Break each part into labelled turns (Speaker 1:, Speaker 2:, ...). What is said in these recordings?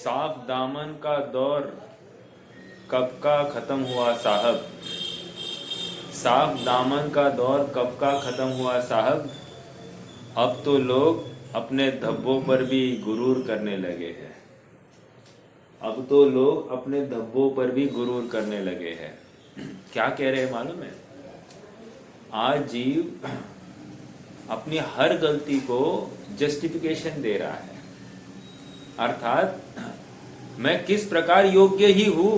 Speaker 1: साफ दामन का दौर कब का खत्म हुआ साहब। साफ दामन का दौर कब का खत्म हुआ साहब। अब तो लोग अपने धब्बों पर भी गुरूर करने लगे हैं। अब तो लोग अपने धब्बों पर भी गुरूर करने लगे हैं। क्या कह रहे हैं मालूम है? आज जीव अपनी हर गलती को जस्टिफिकेशन दे रहा है, अर्थात मैं किस प्रकार योग्य ही हूं,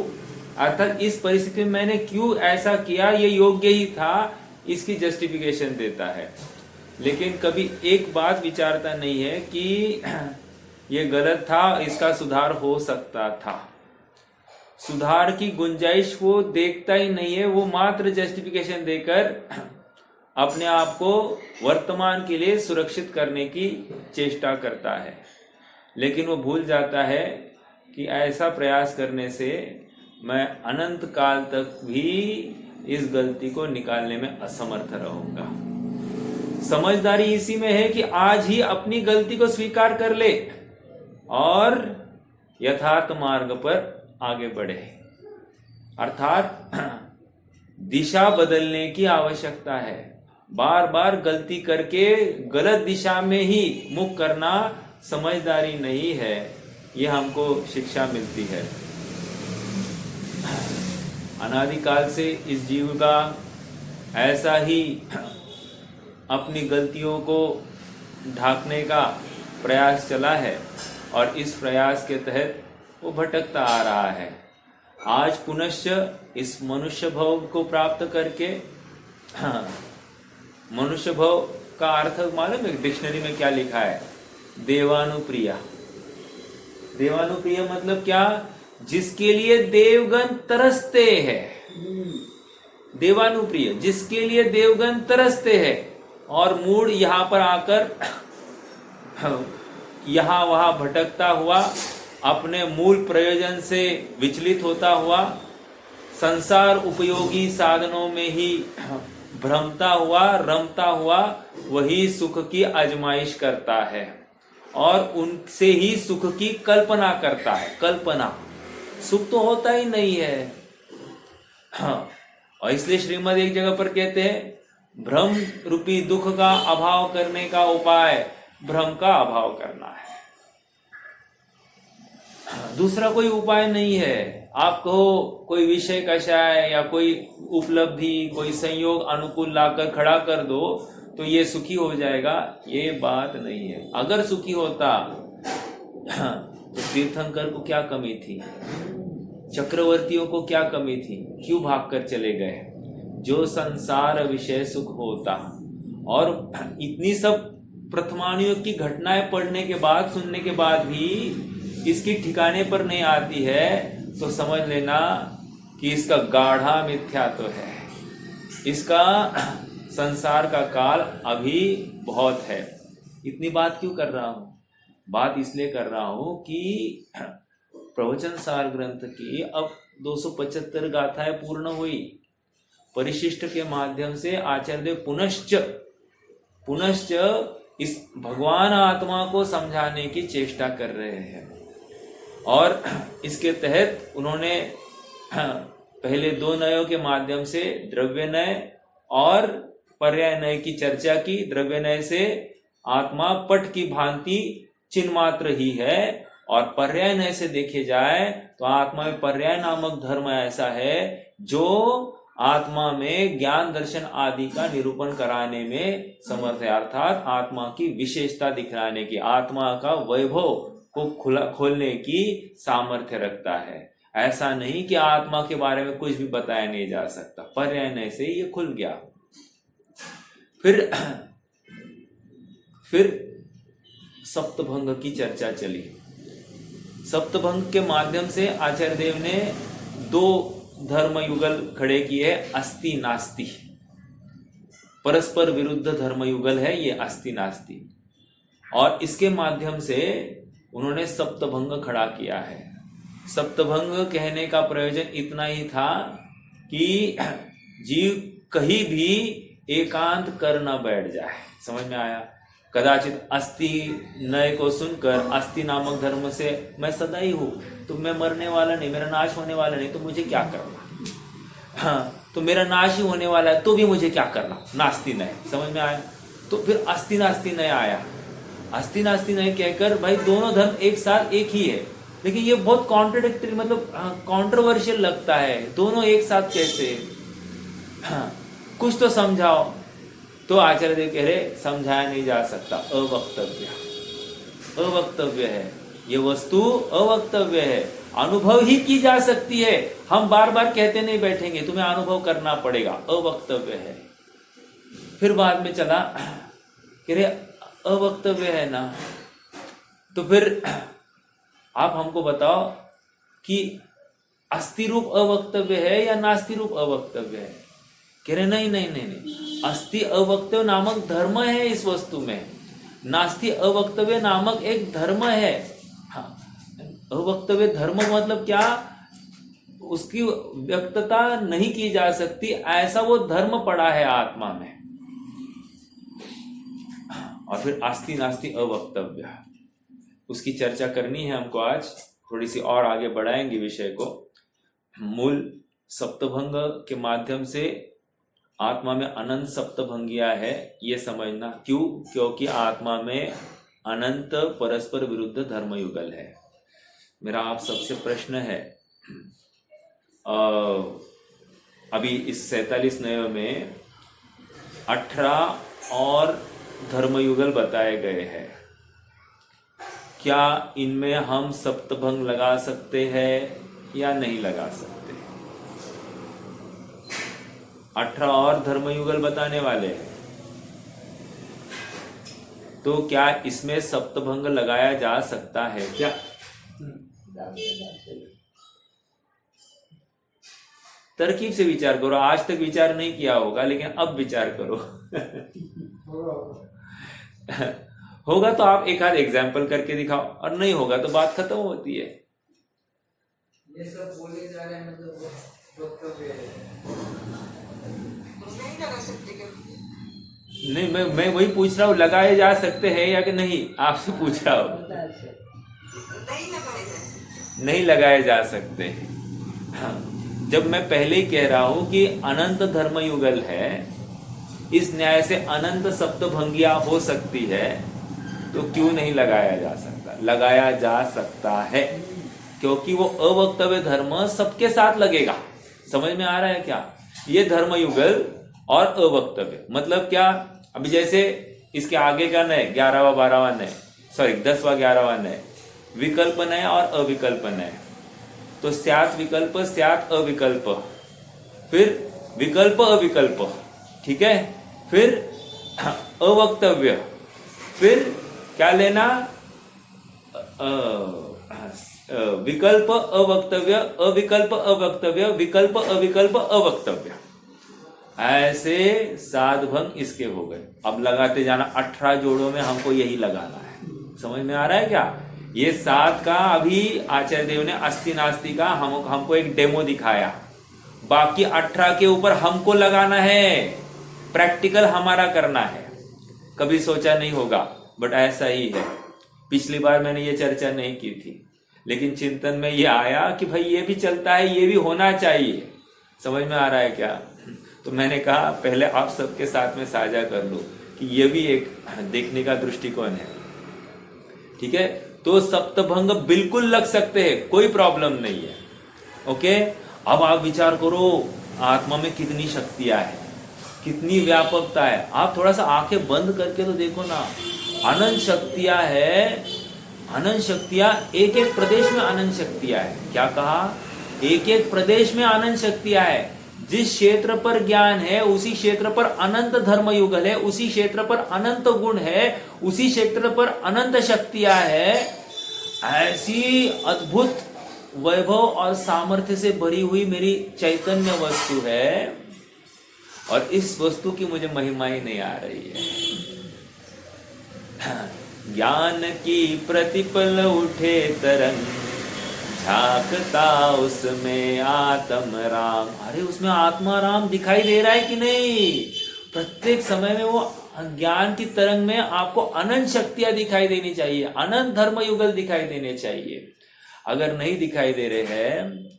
Speaker 1: अर्थात इस परिस्थिति में मैंने क्यों ऐसा किया, ये योग्य ही था, इसकी जस्टिफिकेशन देता है। लेकिन कभी एक बात विचारता नहीं है कि ये गलत था, इसका सुधार हो सकता था। सुधार की गुंजाइश वो देखता ही नहीं है, वो मात्र जस्टिफिकेशन देकर अपने आप को वर्तमान के लिए सुरक्षित करने की चेष्टा करता है। लेकिन वो भूल जाता है कि ऐसा प्रयास करने से मैं अनंत काल तक भी इस गलती को निकालने में असमर्थ रहूंगा। समझदारी इसी में है कि आज ही अपनी गलती को स्वीकार कर ले और यथार्थ मार्ग पर आगे बढ़े, अर्थात दिशा बदलने की आवश्यकता है। बार बार गलती करके गलत दिशा में ही मुख करना समझदारी नहीं है, ये हमको शिक्षा मिलती है। अनादिकाल से इस जीव का ऐसा ही अपनी गलतियों को ढांकने का प्रयास चला है और इस प्रयास के तहत वो भटकता आ रहा है। आज पुनश्च इस मनुष्य भव को प्राप्त करके, मनुष्य भव का अर्थ मालूम है डिक्शनरी में क्या लिखा है? देवानुप्रिया। देवानुप्रिय मतलब क्या? जिसके लिए देवगण तरसते हैं। देवानुप्रिय, जिसके लिए देवगण तरसते हैं और मूड यहां पर आकर यहां वहां भटकता हुआ, अपने मूल प्रयोजन से विचलित होता हुआ, संसार उपयोगी साधनों में ही भ्रमता हुआ, रमता हुआ, वही सुख की आजमाइश करता है और उनसे ही सुख की कल्पना करता है। कल्पना, सुख तो होता ही नहीं है। हाँ, और इसलिए श्रीमद् एक जगह पर कहते हैं भ्रम रूपी दुख का अभाव करने का उपाय भ्रम का अभाव करना है। दूसरा कोई उपाय नहीं है। आपको कोई विषय कषाय या कोई उपलब्धि, कोई संयोग अनुकूल लाकर खड़ा कर दो तो ये सुखी हो जाएगा, ये बात नहीं है। अगर सुखी होता तो तीर्थंकर को क्या कमी थी, चक्रवर्तियों को क्या कमी थी, क्यों भागकर चले गए? जो संसार विषय सुख होता। और इतनी सब प्रथमानुयोग की घटनाएं पढ़ने के बाद, सुनने के बाद भी इसकी ठिकाने पर नहीं आती है तो समझ लेना कि इसका गाढ़ा मिथ्यात्व है। इसका संसार का काल अभी बहुत है। इतनी बात क्यों कर रहा हूं? बात इसलिए कर रहा हूं कि प्रवचन सार ग्रंथ की अब 275 गाथाएं पूर्ण हुई। परिशिष्ट के माध्यम से आचार्य देव पुनश्च इस भगवान आत्मा को समझाने की चेष्टा कर रहे हैं और इसके तहत उन्होंने पहले 2 नयों के माध्यम से द्रव्य नय और पर्याय नय की चर्चा की। द्रव्य नय से आत्मा पट की भांति चिन्ह मात्र ही है और पर्याय नय से देखे जाए तो आत्मा में पर्याय नामक धर्म ऐसा है जो आत्मा में ज्ञान दर्शन आदि का निरूपण कराने में समर्थ है, अर्थात आत्मा की विशेषता दिखलाने की, आत्मा का वैभव को खोलने की सामर्थ्य रखता है। ऐसा नहीं कि आत्मा के बारे में कुछ भी बताया नहीं जा सकता। पर्याय से ये खुल गया। फिर सप्तभंग की चर्चा चली। सप्तभंग के माध्यम से आचार्य देव ने 2 धर्म युगल खड़े किए। अस्ति नास्ति, परस्पर विरुद्ध धर्म युगल है ये अस्ति नास्ति, और इसके माध्यम से उन्होंने सप्तभंग खड़ा किया है। सप्तभंग कहने का प्रयोजन इतना ही था कि जीव कहीं भी एकांत कर न बैठ जाए। समझ में आया? कदाचित अस्थि नय को सुनकर अस्थि नामक धर्म से मैं सदा ही हूँ, तो मैं मरने वाला नहीं, मेरा नाश होने वाला नहीं, तो मुझे क्या करना। हाँ, तो मेरा नाश ही होने वाला है तो भी मुझे क्या करना, नास्ति नय। समझ में आया? तो फिर अस्थि नास्ति नय आया। अस्थि नास्ति नय कहकर भाई दोनों धर्म एक साथ एक ही है, लेकिन ये बहुत कॉन्ट्रडिक्टरी, मतलब कॉन्ट्रोवर्शियल लगता है, दोनों एक साथ कैसे। हाँ, कुछ तो समझाओ। तो आचार्य देव कह रहे समझाया नहीं जा सकता, अवक्तव्य, अवक्तव्य है, ये वस्तु अवक्तव्य है, अनुभव ही की जा सकती है, हम बार बार कहते नहीं बैठेंगे, तुम्हें अनुभव करना पड़ेगा, अवक्तव्य है। फिर बाद में चला कह रहे अवक्तव्य है ना, तो फिर आप हमको बताओ कि अस्थि रूप अवक्तव्य है या नास्ति रूप अवक्तव्य है। कह रहे नहीं नहीं नहीं नहीं, अस्थि अवक्तव्य नामक धर्म है इस वस्तु में, नास्ति अवक्तव्य नामक एक धर्म है। हाँ, अवक्तव्य धर्म मतलब क्या, उसकी व्यक्तता नहीं की जा सकती, ऐसा वो धर्म पड़ा है आत्मा में। और फिर अस्थि नास्ति अवक्तव्य, उसकी चर्चा करनी है हमको आज, थोड़ी सी और आगे बढ़ाएंगे विषय को। मूल सप्तभंग के माध्यम से आत्मा में अनंत सप्तभंगिया है, ये समझना। क्यों? क्योंकि आत्मा में अनंत परस्पर विरुद्ध धर्मयुगल है। मेरा आप सबसे प्रश्न है, अभी इस 47 नयों में 18 और धर्मयुगल बताए गए हैं, क्या इनमें हम सप्तभंग लगा सकते हैं या नहीं लगा सकते? 18 और धर्मयुगल बताने वाले हैं, तो क्या इसमें सप्तभंग लगाया जा सकता है क्या? तरकीब से विचार करो, आज तक विचार नहीं किया होगा लेकिन अब विचार करो। होगा तो आप एक आध एग्जाम्पल करके दिखाओ, और नहीं होगा तो बात खत्म होती है।
Speaker 2: ये सब बोले जा रहे हैं, मतलब
Speaker 1: नहीं, मैं वही पूछ रहा हूँ, लगाए जा सकते हैं या कि नहीं, आपसे पूछ रहा हूँ। नहीं लगाए जा सकते। हाँ, जब मैं पहले ही कह रहा हूं कि अनंत धर्मयुगल है, इस न्याय से अनंत सप्तभंगिया हो सकती है, तो क्यों नहीं लगाया जा सकता? लगाया जा सकता है, क्योंकि वो अवक्तव्य धर्म सबके साथ लगेगा। समझ में आ रहा है क्या? ये धर्मयुगल और अवक्तव्य मतलब क्या? अभी जैसे इसके आगे का नय 11वां 12वां नय, सॉरी 10वां 11वां नय, विकल्प नय और अविकल्प नय। तो स्यात् विकल्प, स्यात् अविकल्प, फिर विकल्प अविकल्प, ठीक है, फिर अवक्तव्य, फिर क्या लेना, विकल्प अवक्तव्य, अविकल्प अवक्तव्य, विकल्प अविकल्प अवक्तव्य, ऐसे 7 भंग इसके हो गए। अब लगाते जाना, 18 जोड़ों में हमको यही लगाना है। समझ में आ रहा है क्या? ये 7 का अभी आचार्य देव ने अस्थि नास्ति का हमको एक डेमो दिखाया, बाकी 18 के ऊपर हमको लगाना है, प्रैक्टिकल हमारा करना है। कभी सोचा नहीं होगा, बट ऐसा ही है। पिछली बार मैंने ये चर्चा नहीं की थी, लेकिन चिंतन में ये आया कि भाई ये भी चलता है, ये भी होना चाहिए। समझ में आ रहा है क्या? तो मैंने कहा पहले आप सबके साथ में साझा कर लो कि ये भी एक देखने का दृष्टिकोण है। ठीक है, तो सप्तभंग बिल्कुल लग सकते हैं, कोई प्रॉब्लम नहीं है। ओके, अब आप विचार करो आत्मा में कितनी शक्तियां है, कितनी व्यापकता है। आप थोड़ा सा आंखें बंद करके तो देखो ना, अनंत शक्तियां है, अनंत शक्तियां, एक एक प्रदेश में अनंत शक्तियां है। क्या कहा? एक एक प्रदेश में अनंत शक्तियां है। जिस क्षेत्र पर ज्ञान है उसी क्षेत्र पर अनंत धर्मयुगल है, उसी क्षेत्र पर अनंत गुण है, उसी क्षेत्र पर अनंत शक्तियां है। ऐसी अद्भुत वैभव और सामर्थ्य से भरी हुई मेरी चैतन्य वस्तु है, और इस वस्तु की मुझे महिमा ही नहीं आ रही है। ज्ञान की प्रतिपल उठे तरंग, झांकता उसमें आत्म राम। अरे उसमें आत्मा राम दिखाई दे रहा है कि नहीं? प्रत्येक समय में वो ज्ञान की तरंग में आपको अनंत शक्तियां दिखाई देनी चाहिए, अनंत धर्म युगल दिखाई देने चाहिए। अगर नहीं दिखाई दे रहे हैं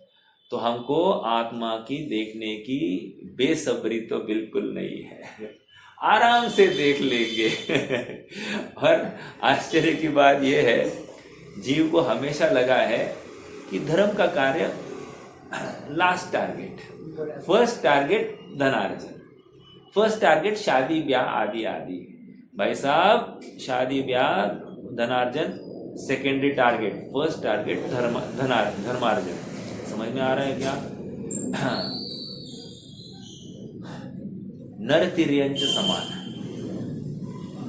Speaker 1: तो हमको आत्मा की देखने की बेसब्री तो बिल्कुल नहीं है, आराम से देख लेंगे। और आश्चर्य की बात यह है, जीव को हमेशा लगा है कि धर्म का कार्य लास्ट टारगेट, फर्स्ट टारगेट धनार्जन, फर्स्ट टारगेट शादी ब्याह आदि आदि। भाई साहब, शादी ब्याह धनार्जन सेकेंडरी टारगेट, फर्स्ट टारगेट धर्मार्जन। समझ में आ रहा है क्या? नर तिर्यंच समान।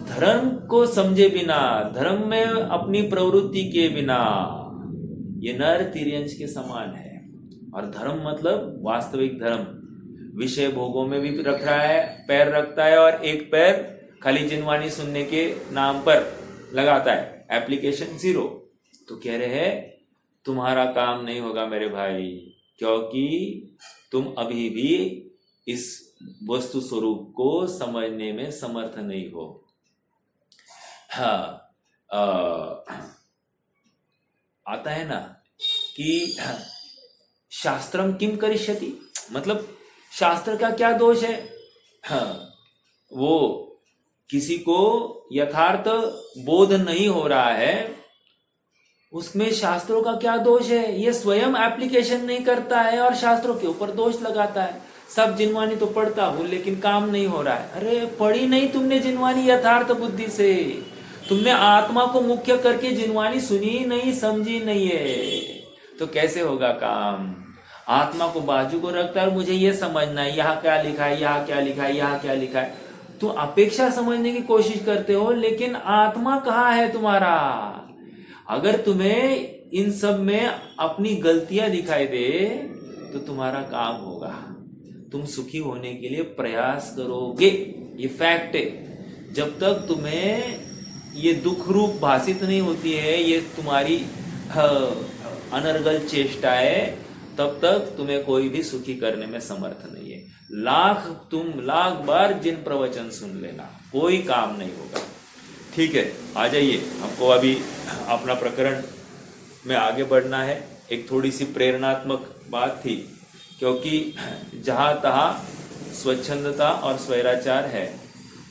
Speaker 1: धर्म को समझे बिना, धर्म में अपनी प्रवृत्ति के बिना, ये नर तिर्यंच के समान है। और धर्म मतलब वास्तविक धर्म, विषय भोगों में भी रख रहा है, पैर रखता है, और एक पैर खाली जिनवानी सुनने के नाम पर लगाता है, एप्लीकेशन जीरो। तो कह रहे हैं तुम्हारा काम नहीं होगा मेरे भाई, क्योंकि तुम अभी भी इस वस्तु स्वरूप को समझने में समर्थ नहीं हो। हाँ, आता है ना कि शास्त्रम किम करिष्यति, मतलब शास्त्र का क्या दोष है? हाँ, वो किसी को यथार्थ बोध नहीं हो रहा है, उसमें शास्त्रों का क्या दोष है? ये स्वयं एप्लीकेशन नहीं करता है और शास्त्रों के ऊपर दोष लगाता है। सब जिनवानी तो पढ़ता हूं लेकिन काम नहीं हो रहा है। अरे पढ़ी नहीं तुमने जिनवानी यथार्थ बुद्धि से, तुमने आत्मा को मुख्य करके जिनवानी सुनी नहीं, समझी नहीं है, तो कैसे होगा काम? आत्मा को बाजू को रखता है और मुझे ये समझना है, यहाँ क्या लिखा है, यहाँ क्या लिखा है, यहाँ क्या लिखा है। तो अपेक्षा समझने की कोशिश करते हो, लेकिन आत्मा कहाँ है तुम्हारा? अगर तुम्हें इन सब में अपनी गलतियां दिखाई दे तो तुम्हारा काम होगा, तुम सुखी होने के लिए प्रयास करोगे, ये फैक्ट है। जब तक तुम्हें ये दुख रूप भाषित नहीं होती है, ये तुम्हारी अनर्गल चेष्टा है, तब तक तुम्हें कोई भी सुखी करने में समर्थ नहीं है। तुम लाख बार जिन प्रवचन सुन लेना, कोई काम नहीं होगा। ठीक है, आ जाइए, हमको अभी अपना प्रकरण में आगे बढ़ना है। एक थोड़ी सी प्रेरणात्मक बात थी, क्योंकि जहाँ तहाँ स्वच्छंदता और स्वैराचार है,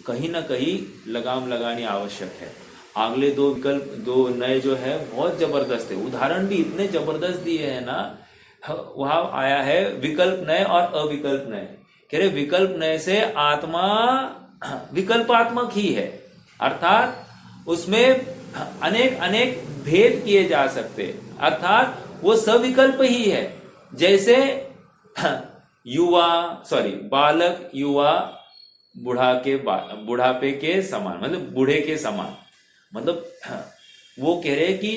Speaker 1: कहीं ना कहीं लगाम लगानी आवश्यक है। अगले दो विकल्प, दो नए जो है बहुत जबरदस्त है, उदाहरण भी इतने जबरदस्त दिए हैं ना। वहां आया है विकल्प नए और अविकल्प नए। कह रहे विकल्प नए से आत्मा विकल्पात्मक ही है, अर्थात उसमें अनेक अनेक भेद किए जा सकते, अर्थात वो सविकल्प ही है। जैसे बालक युवा बुढ़ापे के समान, मतलब बूढ़े के समान, मतलब वो कह रहे कि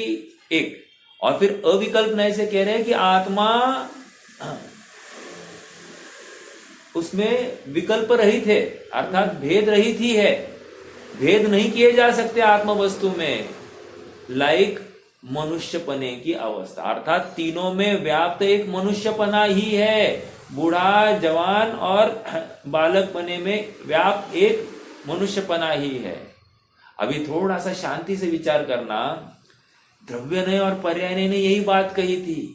Speaker 1: एक। और फिर अविकल्प नए से कह रहे हैं कि आत्मा उसमें विकल्प रहित है, अर्थात भेद रहित ही है, भेद नहीं किए जा सकते आत्म वस्तु में। लाइक मनुष्यपने की अवस्था, अर्थात तीनों में व्याप्त एक मनुष्यपना ही है। बूढ़ा, जवान और बालकपने में व्याप्त एक मनुष्यपना ही है। अभी थोड़ा सा शांति से विचार करना, द्रव्य नय और पर्याय नय ने यही बात कही थी,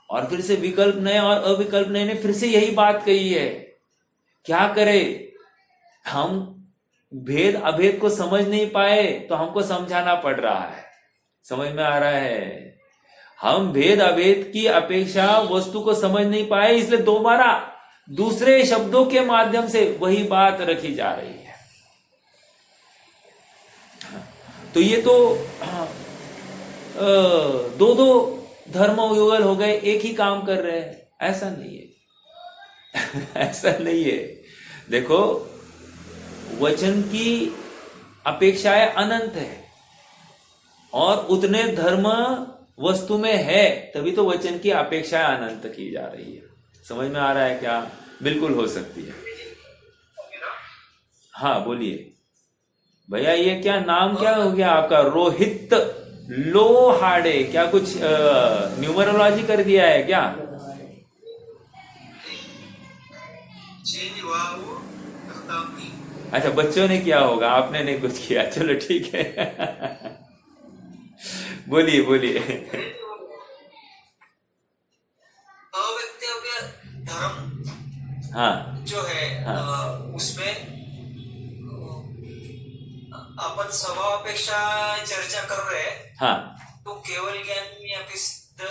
Speaker 1: और फिर से विकल्प नय और अविकल्प नय ने फिर से यही बात कही है। क्या करे, हम भेद अभेद को समझ नहीं पाए तो हमको समझाना पड़ रहा है। समझ में आ रहा है? हम भेद अभेद की अपेक्षा वस्तु को समझ नहीं पाए, इसलिए दोबारा दूसरे शब्दों के माध्यम से वही बात रखी जा रही है। तो ये तो दो धर्म युगल हो गए, एक ही काम कर रहे हैं, ऐसा नहीं है। ऐसा नहीं है। देखो, वचन की अपेक्षाएं अनंत है और उतने धर्म वस्तु में है, तभी तो वचन की अपेक्षाएं अनंत की जा रही है। समझ में आ रहा है क्या? बिल्कुल हो सकती है। हाँ बोलिए भैया, ये क्या नाम क्या हो गया आपका? रोहित लोहाड़े, क्या कुछ न्यूमरोलॉजी कर दिया है क्या?
Speaker 3: चेंज हुआ वो करता नहीं।
Speaker 1: अच्छा, बच्चों ने किया होगा, आपने नहीं कुछ किया, चलो ठीक है। बोलिए बोलिए।
Speaker 3: अव्यक्तव्य धर्म
Speaker 1: हाँ
Speaker 3: जो है
Speaker 1: हाँ
Speaker 3: उसमें अपन स्वभावापेक्षा चर्चा कर रहे हैं,
Speaker 1: हाँ
Speaker 3: तो केवल ज्ञान या फिर सिद्ध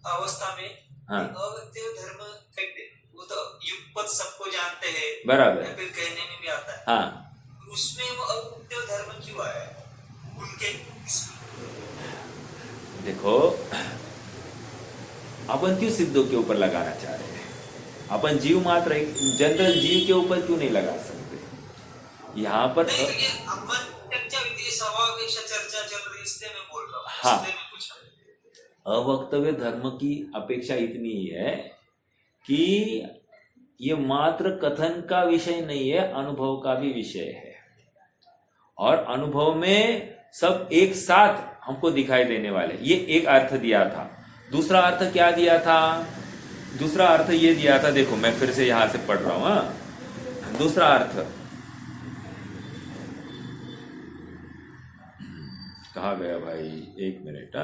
Speaker 3: अवस्था में
Speaker 1: हाँ,
Speaker 3: अव्यक्तव्य धर्म कहते हैं। वो तो युगपत सबको जानते हैं,
Speaker 1: बराबर।
Speaker 3: या फिर कहने में भी आता है।
Speaker 1: हाँ,
Speaker 3: उसमें वो अव्यक्तव्य धर्म क्यों आया उनके?
Speaker 1: देखो, अपन क्यों सिद्धों के ऊपर लगाना चाह रहे हैं? अपन जीव मात्र एक जनरल जीव के ऊपर क्यों नहीं लगा सकते? यहाँ पर
Speaker 3: नहीं, तो ये अपन चर्चा हुई थी, स्वभावापेक्षा चर्चा चल रही, इसलिए मैं बोल रहा हूँ।
Speaker 1: हाँ।
Speaker 3: इसलिए मैं पूछा।
Speaker 1: अवक्तव्य धर्म की अपेक्षा इतनी ही है कि ये मात्र कथन का विषय नहीं है, अनुभव का भी विषय है। और अनुभव में सब एक साथ हमको दिखाई देने वाले, ये एक अर्थ दिया था। दूसरा अर्थ क्या दिया था? दूसरा अर्थ ये दिया था, देखो मैं फिर से यहां से पढ़ रहा हूं। हाँ, दूसरा अर्थ कहा गया भाई? एक मिनट।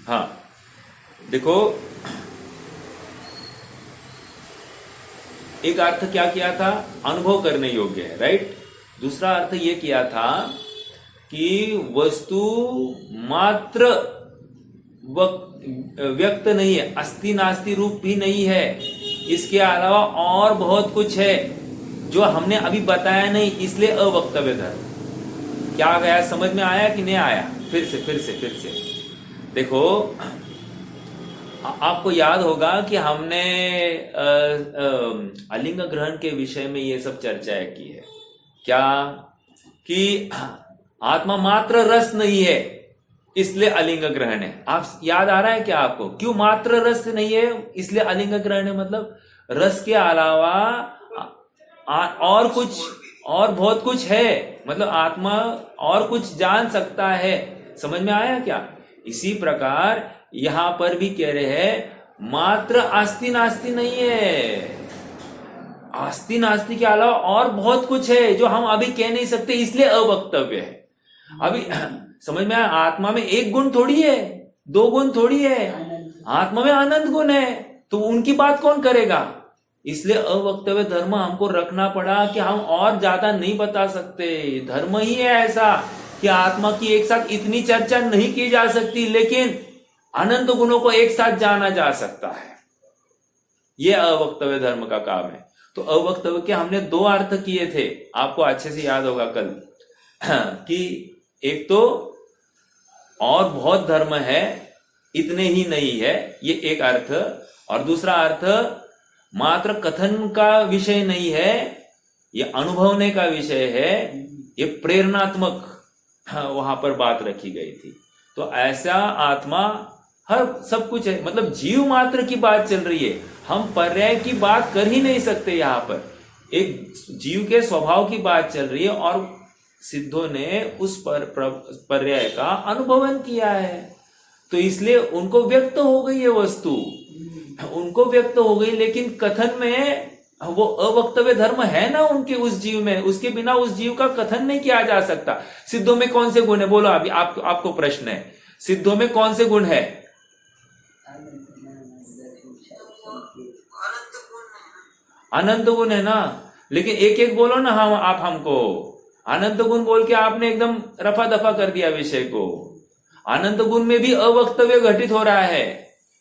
Speaker 1: हाँ, देखो, एक अर्थ क्या किया था? अनुभव करने योग्य है, राइट। दूसरा अर्थ ये किया था कि वस्तु मात्र व्यक्त नहीं है, अस्ति नास्ति रूप भी नहीं है, इसके अलावा और बहुत कुछ है जो हमने अभी बताया नहीं, इसलिए अवक्तव्य धर्म। क्या गया? समझ में आया कि नहीं आया? फिर से देखो, आपको याद होगा कि हमने अलिंग ग्रहण के विषय में ये सब चर्चाएं की है। क्या? कि आत्मा मात्र रस नहीं है, इसलिए अलिंग ग्रहण है। आप याद आ रहा है क्या आपको? क्यों मात्र रस नहीं है इसलिए अलिंग ग्रहण है? मतलब रस के अलावा और कुछ और बहुत कुछ है, मतलब आत्मा और कुछ जान सकता है। समझ में आया क्या? इसी प्रकार यहां पर भी कह रहे हैं मात्र आस्ति नास्ति नहीं है, आस्ति नास्ति के अलावा और बहुत कुछ है जो हम अभी कह नहीं सकते, इसलिए अवक्तव्य है। अभी समझ में आया? आत्मा में एक गुण थोड़ी है, दो गुण थोड़ी है, आत्मा में अनंत गुण है, तो उनकी बात कौन करेगा? इसलिए अवक्तव्य धर्म हमको रखना पड़ा कि हम और ज्यादा नहीं बता सकते। धर्म ही है ऐसा कि आत्मा की एक साथ इतनी चर्चा नहीं की जा सकती, लेकिन अनंत गुणों को एक साथ जाना जा सकता है। यह अवक्तव्य धर्म का काम है। तो अवक्तव्य के हमने दो अर्थ किए थे, आपको अच्छे से याद होगा कल, कि एक तो और बहुत धर्म है, इतने ही नहीं है, ये एक अर्थ। और दूसरा अर्थ मात्र कथन का विषय नहीं है, ये अनुभवने का विषय है, ये प्रेरणात्मक वहां पर बात रखी गई थी। तो ऐसा आत्मा हर सब कुछ है, मतलब जीव मात्र की बात चल रही है, हम पर्याय की बात कर ही नहीं सकते। यहाँ पर एक जीव के स्वभाव की बात चल रही है और सिद्धों ने उस पर्याय का अनुभवन किया है, तो इसलिए उनको व्यक्त हो गई है वस्तु, उनको व्यक्त हो गई। लेकिन कथन में वो अवक्तव्य धर्म है ना उनके उस जीव में, उसके बिना उस जीव का कथन नहीं किया जा सकता। सिद्धों में कौन से गुण है? बोलो अभी आपको प्रश्न है, सिद्धों में कौन से गुण है? अनंत गुण है ना, लेकिन एक एक बोलो ना। हम आप हमको अनंत गुण बोल के आपने एकदम रफा दफा कर दिया विषय को। अनंत गुण में भी अवक्तव्य घटित हो रहा है,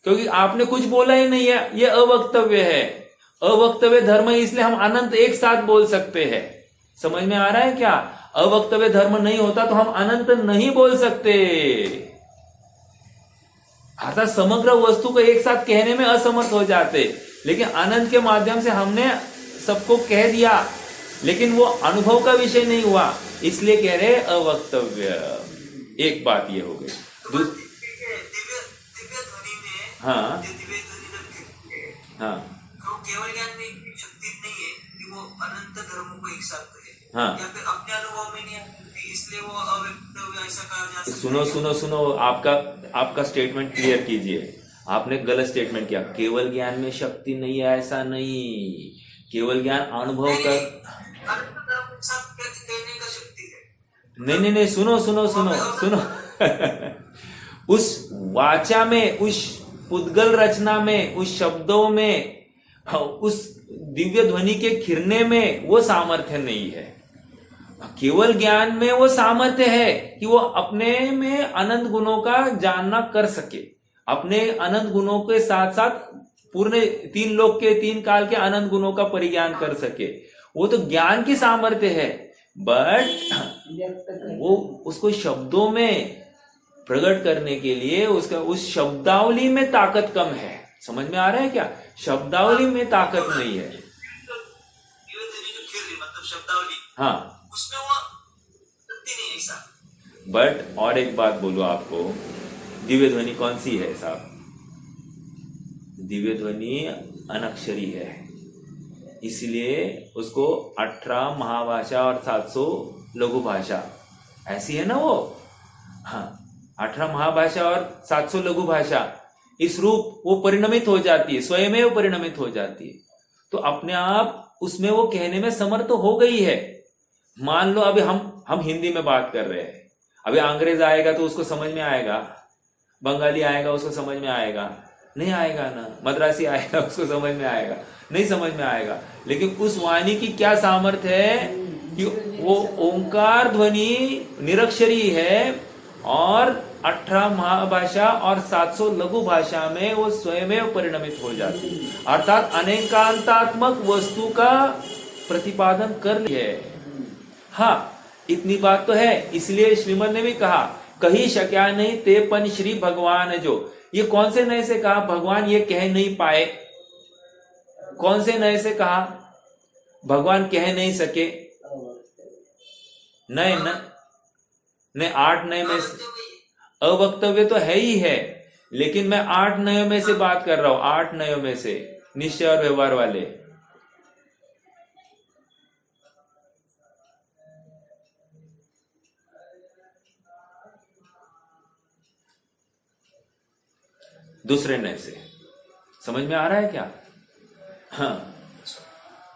Speaker 1: क्योंकि आपने कुछ बोला ही नहीं है, यह अवक्तव्य है। अवक्तव्य धर्म इसलिए हम अनंत एक साथ बोल सकते हैं। समझ में आ रहा है क्या? अवक्तव्य धर्म नहीं होता तो हम अनंत नहीं बोल सकते, अर्थात समग्र वस्तु को एक साथ कहने में असमर्थ हो जाते। लेकिन अनंत के माध्यम से हमने सबको कह दिया, लेकिन वो अनुभव का विषय नहीं हुआ, इसलिए कह रहे अवक्तव्य। एक बात ये हो गई।
Speaker 3: दिव्य ध्वनि में,
Speaker 1: हाँ
Speaker 3: दिव्य ध्वनि
Speaker 1: हाँ
Speaker 3: तो केवल ज्ञान में शक्ति नहीं है कि वो अनंत धर्मों को एक साथ कहे,
Speaker 1: हाँ।
Speaker 3: या फिर अपने अनुभव में नहीं आती, इसलिए वो अव्यक्तव्य ऐसा कहा जा सकता है।
Speaker 1: सुनो, आपका स्टेटमेंट क्लियर कीजिए। आपने गलत स्टेटमेंट किया। केवल ज्ञान में शक्ति नहीं है, ऐसा नहीं। केवल ज्ञान अनुभव कर।
Speaker 3: अनंत धर्म के साथ कहने का शक्ति है।
Speaker 1: नहीं नहीं नहीं, सुनो सुनो सुनो सुनो उस वाचा में, उस पुद्गल रचना में, उस शब्दों में, उस दिव्य ध्वनि के खिरने में वो सामर्थ्य नहीं है। केवल ज्ञान में वो सामर्थ्य है कि वो अपने में अनंत गुणों का जानना कर सके, अपने अनंत गुणों के साथ साथ पूर्ण 3 लोक के 3 काल के अनंत गुणों का परिज्ञान कर सके। वो तो ज्ञान की सामर्थ्य है, बट वो उसको शब्दों में प्रकट करने के लिए उसका उस शब्दावली में ताकत कम है। समझ में आ रहा है क्या? शब्दावली में ताकत नहीं है।
Speaker 3: मतलब शब्दावली,
Speaker 1: हाँ,
Speaker 3: उसमें वो शक्ति नहीं है ऐसा।
Speaker 1: बट और एक बात बोलो आपको, दिव्य ध्वनि कौन सी है साहब? दिव्य ध्वनि अनक्षरी है, इसलिए उसको 18 महाभाषा और 700 लघु भाषा ऐसी है ना वो। हाँ, 18 महाभाषा और 700 लघु भाषा, इस रूप वो परिणमित हो जाती है, स्वयं परिणमित हो जाती है। तो अपने आप उसमें वो कहने में समर्थ हो गई है। मान लो अभी हम हिंदी में बात कर रहे हैं, अभी अंग्रेज आएगा तो उसको समझ में आएगा, बंगाली आएगा उसको समझ में आएगा? नहीं आएगा ना। मद्रासी आएगा उसको समझ में आएगा? नहीं समझ में आएगा। लेकिन उस वाणी की क्या सामर्थ्य है कि वो ओंकार ध्वनि निरक्षरी है और 18 महाभाषा और 700 लघु भाषा में वो स्वयं परिणमित हो जाती है, अर्थात अनेकांतात्मक वस्तु का प्रतिपादन कर लिया है। हाँ, इतनी बात तो है, इसलिए श्रीमद ने भी कहा कही शक्या नहीं ते पन श्री भगवान जो। ये कौन से नए से कहा? भगवान ये कह नहीं पाए। कौन से नए से कहा? भगवान कह नहीं सके। नए न 8 नए में अवक्तव्य तो है ही है, लेकिन मैं 8 नयों में से बात कर रहा हूं, 8 नयों में से निश्चय और व्यवहार वाले। दूसरे नए से समझ में आ रहा है क्या? हाँ,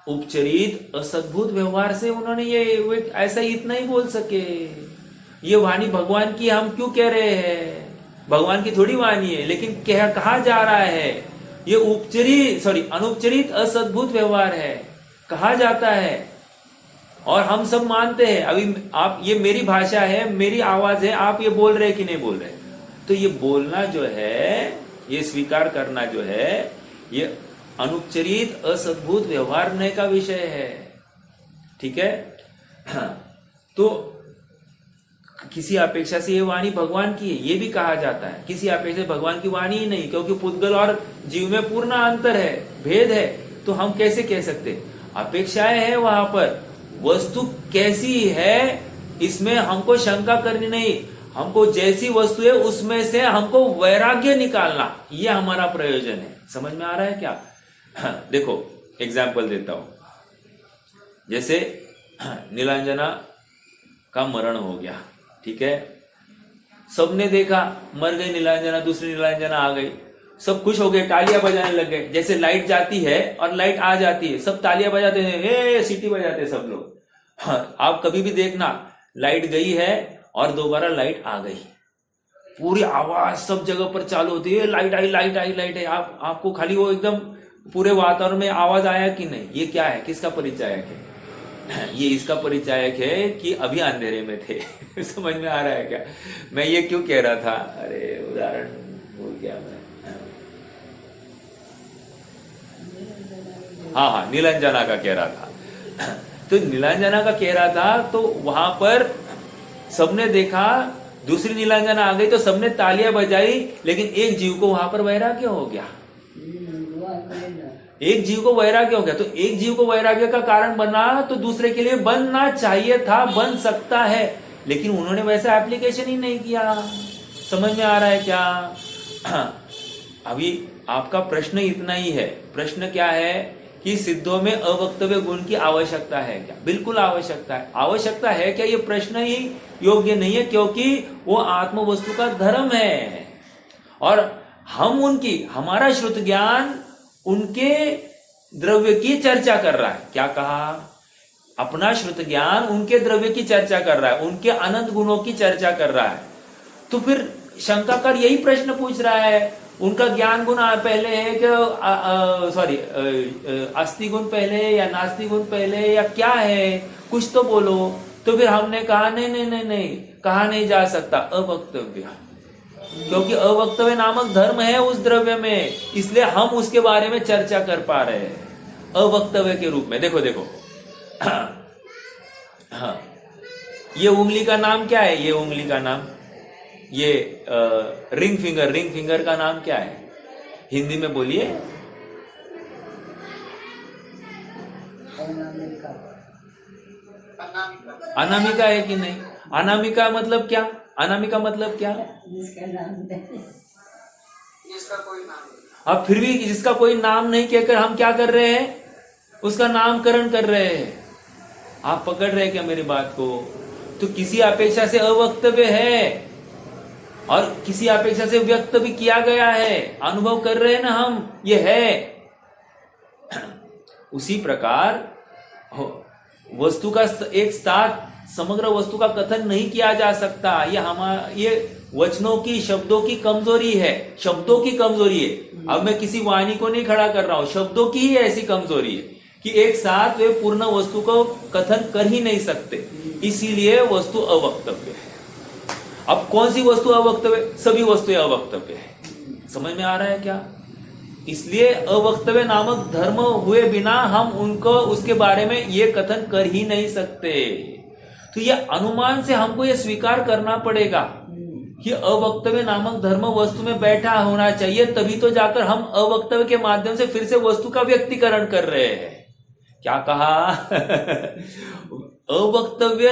Speaker 1: उपचरित असद्भुत व्यवहार से उन्होंने ये ऐसा इतना ही बोल सके। ये वाणी भगवान की हम क्यों कह रहे हैं? भगवान की थोड़ी वाणी है, लेकिन कहा जा रहा है ये अनुपचरित असद्भुत व्यवहार है, कहा जाता है। और हम सब मानते हैं। अभी आप, ये मेरी भाषा है, मेरी आवाज है, आप ये बोल रहे कि नहीं बोल रहे? तो ये बोलना जो है, ये स्वीकार करना जो है, ये अनुपचरित असद्भुत व्यवहार ने का विषय है। ठीक है? तो किसी अपेक्षा से ये वाणी भगवान की है, ये भी कहा जाता है। किसी अपेक्षा से भगवान की वाणी ही नहीं, क्योंकि पुद्गल और जीव में पूर्ण अंतर है, भेद है। तो हम कैसे कह सकते? अपेक्षाएं है वहां पर, वस्तु कैसी है इसमें हमको शंका करनी नहीं। हमको जैसी वस्तु है उसमें से हमको वैराग्य निकालना, ये हमारा प्रयोजन है। समझ में आ रहा है क्या? देखो एग्जाम्पल देता हूं। जैसे नीलांजना का मरण हो गया, ठीक है, सबने देखा, मर गई नीलांजना, दूसरी नीलांजना आ गई, सब खुश हो गए, तालियां बजाने लग गए। जैसे लाइट जाती है और लाइट आ जाती है, सब तालियां बजाते हैं, सीटी बजाते हैं सब लोग। हाँ, आप कभी भी देखना, लाइट गई है और दोबारा लाइट आ गई, पूरी आवाज सब जगह पर चालू होती है, लाइट आई लाइट आई लाइट आई। आपको खाली वो एकदम पूरे वातावरण में आवाज आया कि नहीं? ये क्या है? किसका परिचायक है? ये इसका परिचायक है कि अभी अंधेरे में थे। समझ में आ रहा है क्या? मैं ये क्यों कह रहा था? अरे उदाहरण भूल गया मैं। हाँ, नीलांजना का कह रहा था। तो नीलांजना का कह रहा था, तो वहां पर सबने देखा, दूसरी नीलांजना आ गई तो सबने तालियां बजाई, लेकिन एक जीव को वहां पर वैराग्य हो गया। एक जीव को वैराग्य हो गया, तो एक जीव को वैराग्य का कारण बना, तो दूसरे के लिए बनना चाहिए था, बन सकता है, लेकिन उन्होंने वैसा एप्लीकेशन ही नहीं किया। समझ में आ रहा है क्या? अभी आपका प्रश्न इतना ही है। प्रश्न क्या है कि सिद्धों में अवक्तव्य गुण की आवश्यकता है क्या? बिल्कुल आवश्यकता है। आवश्यकता है क्या? ये प्रश्न ही योग्य नहीं है, क्योंकि वो आत्म वस्तु का धर्म है। और हम उनकी, हमारा श्रुत ज्ञान उनके द्रव्य की चर्चा कर रहा है। क्या कहा? अपना श्रुत ज्ञान उनके द्रव्य की चर्चा कर रहा है, उनके अनंत गुणों की चर्चा कर रहा है। तो फिर शंकाकार यही प्रश्न पूछ रहा है, उनका ज्ञान गुण पहले है कि सॉरी अस्ति गुण पहले है या नास्ति गुण पहले है या क्या है, कुछ तो बोलो। तो फिर हमने कहा नहीं नहीं नहीं नहीं, कहा नहीं जा सकता, अवक्तव्य, क्योंकि अवक्तव्य नामक धर्म है उस द्रव्य में, इसलिए हम उसके बारे में चर्चा कर पा रहे हैं अवक्तव्य के रूप में। देखो देखो हाँ, ये उंगली का नाम क्या है? ये उंगली का नाम, ये रिंग फिंगर, रिंग फिंगर का नाम क्या है हिंदी में? बोलिए। अनामिका है कि नहीं? अनामिका मतलब क्या? अनामिका मतलब क्या?
Speaker 2: जिसका नाम नहीं,
Speaker 3: जिसका कोई नाम नहीं।
Speaker 1: अब फिर भी जिसका कोई नाम नहीं कहकर हम क्या कर रहे हैं? उसका नामकरण कर रहे हैं। आप पकड़ रहे हैं क्या मेरी बात को? तो किसी अपेक्षा से अवक्तव्य है और किसी अपेक्षा से व्यक्त भी किया गया है, अनुभव कर रहे हैं ना हम, ये है। उसी प्रकार वस्तु का एक साथ समग्र वस्तु का कथन नहीं किया जा सकता। ये वचनों की, शब्दों की कमजोरी है, शब्दों की कमजोरी है। अब मैं किसी वाणी को नहीं खड़ा कर रहा हूं, शब्दों की ही ऐसी कमजोरी है कि एक साथ वे पूर्ण वस्तु को कथन कर ही नहीं सकते, इसीलिए वस्तु अवक्तव्य है। अब कौन सी वस्तु अवक्तव्य? सभी वस्तुएं अवक्तव्य है। समझ में आ रहा है क्या? इसलिए अवक्तव्य नामक धर्म हुए बिना हम उनको, उसके बारे में ये कथन कर ही नहीं सकते। तो ये अनुमान से हमको ये स्वीकार करना पड़ेगा कि अवक्तव्य नामक धर्म वस्तु में बैठा होना चाहिए, तभी तो जाकर हम अवक्तव्य के माध्यम से फिर से वस्तु का व्यक्तिकरण कर रहे हैं। क्या कहा? अवक्तव्य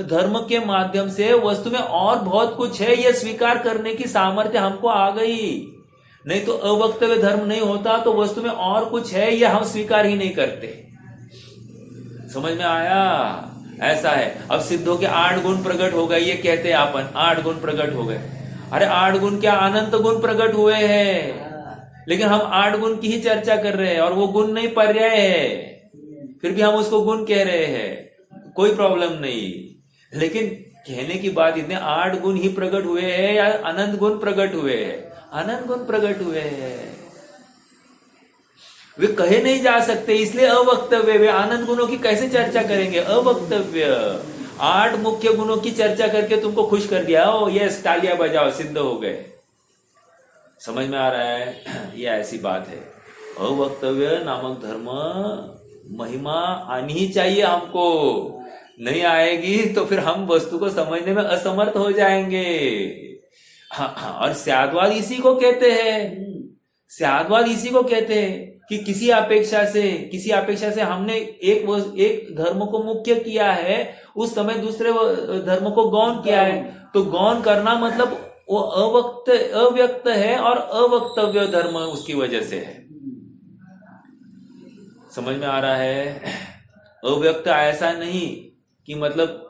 Speaker 1: धर्म के माध्यम से वस्तु में और बहुत कुछ है, यह स्वीकार करने की सामर्थ्य हमको आ गई। नहीं तो अवक्तव्य धर्म नहीं होता तो वस्तु में और कुछ है, यह हम स्वीकार ही नहीं करते। समझ में आया? ऐसा है। अब सिद्धों के 8 गुण प्रकट हो गए, ये कहते हैं अपन 8 गुण प्रकट हो गए। अरे 8 गुण क्या, अनंत गुण प्रकट हुए हैं, लेकिन हम 8 गुण की ही चर्चा कर रहे हैं और वो गुण नहीं पर्याय है, फिर भी हम उसको गुण कह रहे हैं, कोई प्रॉब्लम नहीं। लेकिन कहने की बात इतने 8 गुण ही प्रकट हुए हैं या अनंत गुण प्रकट हुए हैं? अनंत गुण प्रकट हुए हैं, वे कहे नहीं जा सकते, इसलिए अवक्तव्य। वे अनंत गुणों की कैसे चर्चा करेंगे? अवक्तव्य। 8 मुख्य गुणों की चर्चा करके तुमको खुश कर दिया, ओ यस तालियां बजाओ, सिद्ध हो गए। समझ में आ रहा है? ये ऐसी बात है। अवक्तव्य नामक धर्म महिमा आनी ही चाहिए हमको, नहीं आएगी तो फिर हम वस्तु को समझने में असमर्थ हो जाएंगे। हाँ, और स्याद्वाद इसी को कहते हैं, स्याद्वाद इसी को कहते हैं कि किसी अपेक्षा से हमने एक धर्म को मुख्य किया है, उस समय दूसरे धर्म को गौण किया है। तो गौण करना मतलब वो अव्यक्त है और अवक्तव्य धर्म उसकी वजह से है। समझ में आ रहा है? अव्यक्त ऐसा नहीं कि मतलब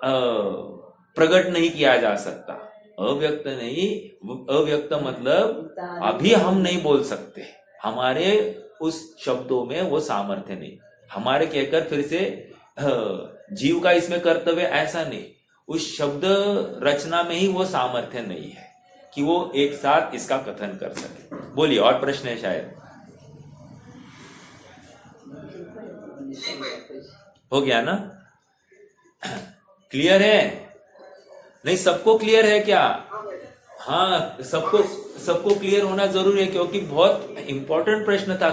Speaker 1: प्रकट नहीं किया जा सकता, अव्यक्त नहीं, अव्यक्त मतलब अभी हम नहीं बोल सकते, हमारे उस शब्दों में वो सामर्थ्य नहीं, हमारे कहकर फिर से जीव का इसमें कर्तव्य ऐसा नहीं, उस शब्द रचना में ही वो सामर्थ्य नहीं है कि वो एक साथ इसका कथन कर सके। बोलिए, और प्रश्न है शायद? हो गया ना? क्लियर है? नहीं, सबको क्लियर है क्या? हाँ, सबको क्लियर होना जरूरी है, क्योंकि बहुत इंपॉर्टेंट प्रश्न था।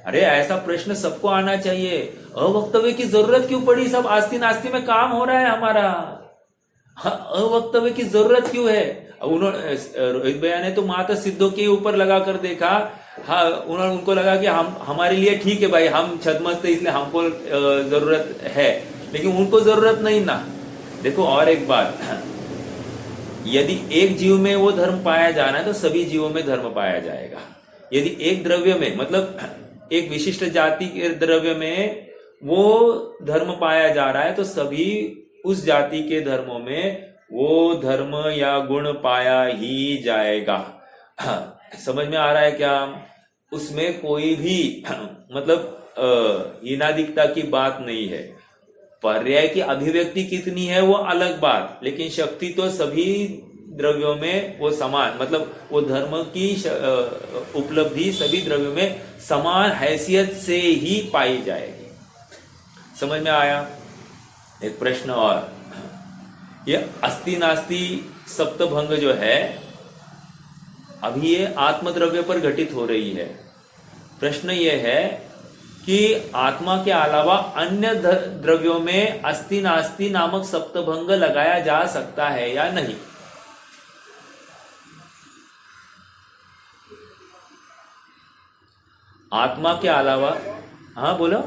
Speaker 1: अरे ऐसा प्रश्न सबको आना चाहिए। अवक्तव्य की जरूरत क्यों पड़ी? सब आस्ती नास्ती में काम हो रहा है हमारा। हाँ, अवक्तव्य की जरूरत क्यों है? उन्होंने, रोहित भैया ने तो माता सिद्धों के ऊपर लगा कर देखा। हाँ, उनको लगा कि हमारे लिए ठीक है भाई, हम छदमस्त है इसलिए हमको जरूरत है, लेकिन उनको जरूरत नहीं ना। देखो और एक बात, यदि एक जीव में वो धर्म पाया जाना है तो सभी जीवों में धर्म पाया जाएगा। यदि एक द्रव्य में, मतलब एक विशिष्ट जाति के द्रव्य में वो धर्म पाया जा रहा है तो सभी उस जाति के धर्मों में वो धर्म या गुण पाया ही जाएगा। समझ में आ रहा है क्या? उसमें कोई भी मतलब हीनादिकता की बात नहीं है। पर्याय की अभिव्यक्ति कितनी है वो अलग बात, लेकिन शक्ति तो सभी द्रव्यों में वो समान, मतलब वो धर्म की उपलब्धि सभी द्रव्यों में समान हैसियत से ही पाई जाएगी। समझ में आया? एक प्रश्न और, ये अस्ति नास्ति सप्तभंग जो है अभी ये आत्मद्रव्य पर घटित हो रही है। प्रश्न ये है कि आत्मा के अलावा अन्य द्रव्यों में अस्ति नास्ति नामक सप्तभंग लगाया जा सकता है या नहीं? आत्मा के अलावा, हाँ बोलो।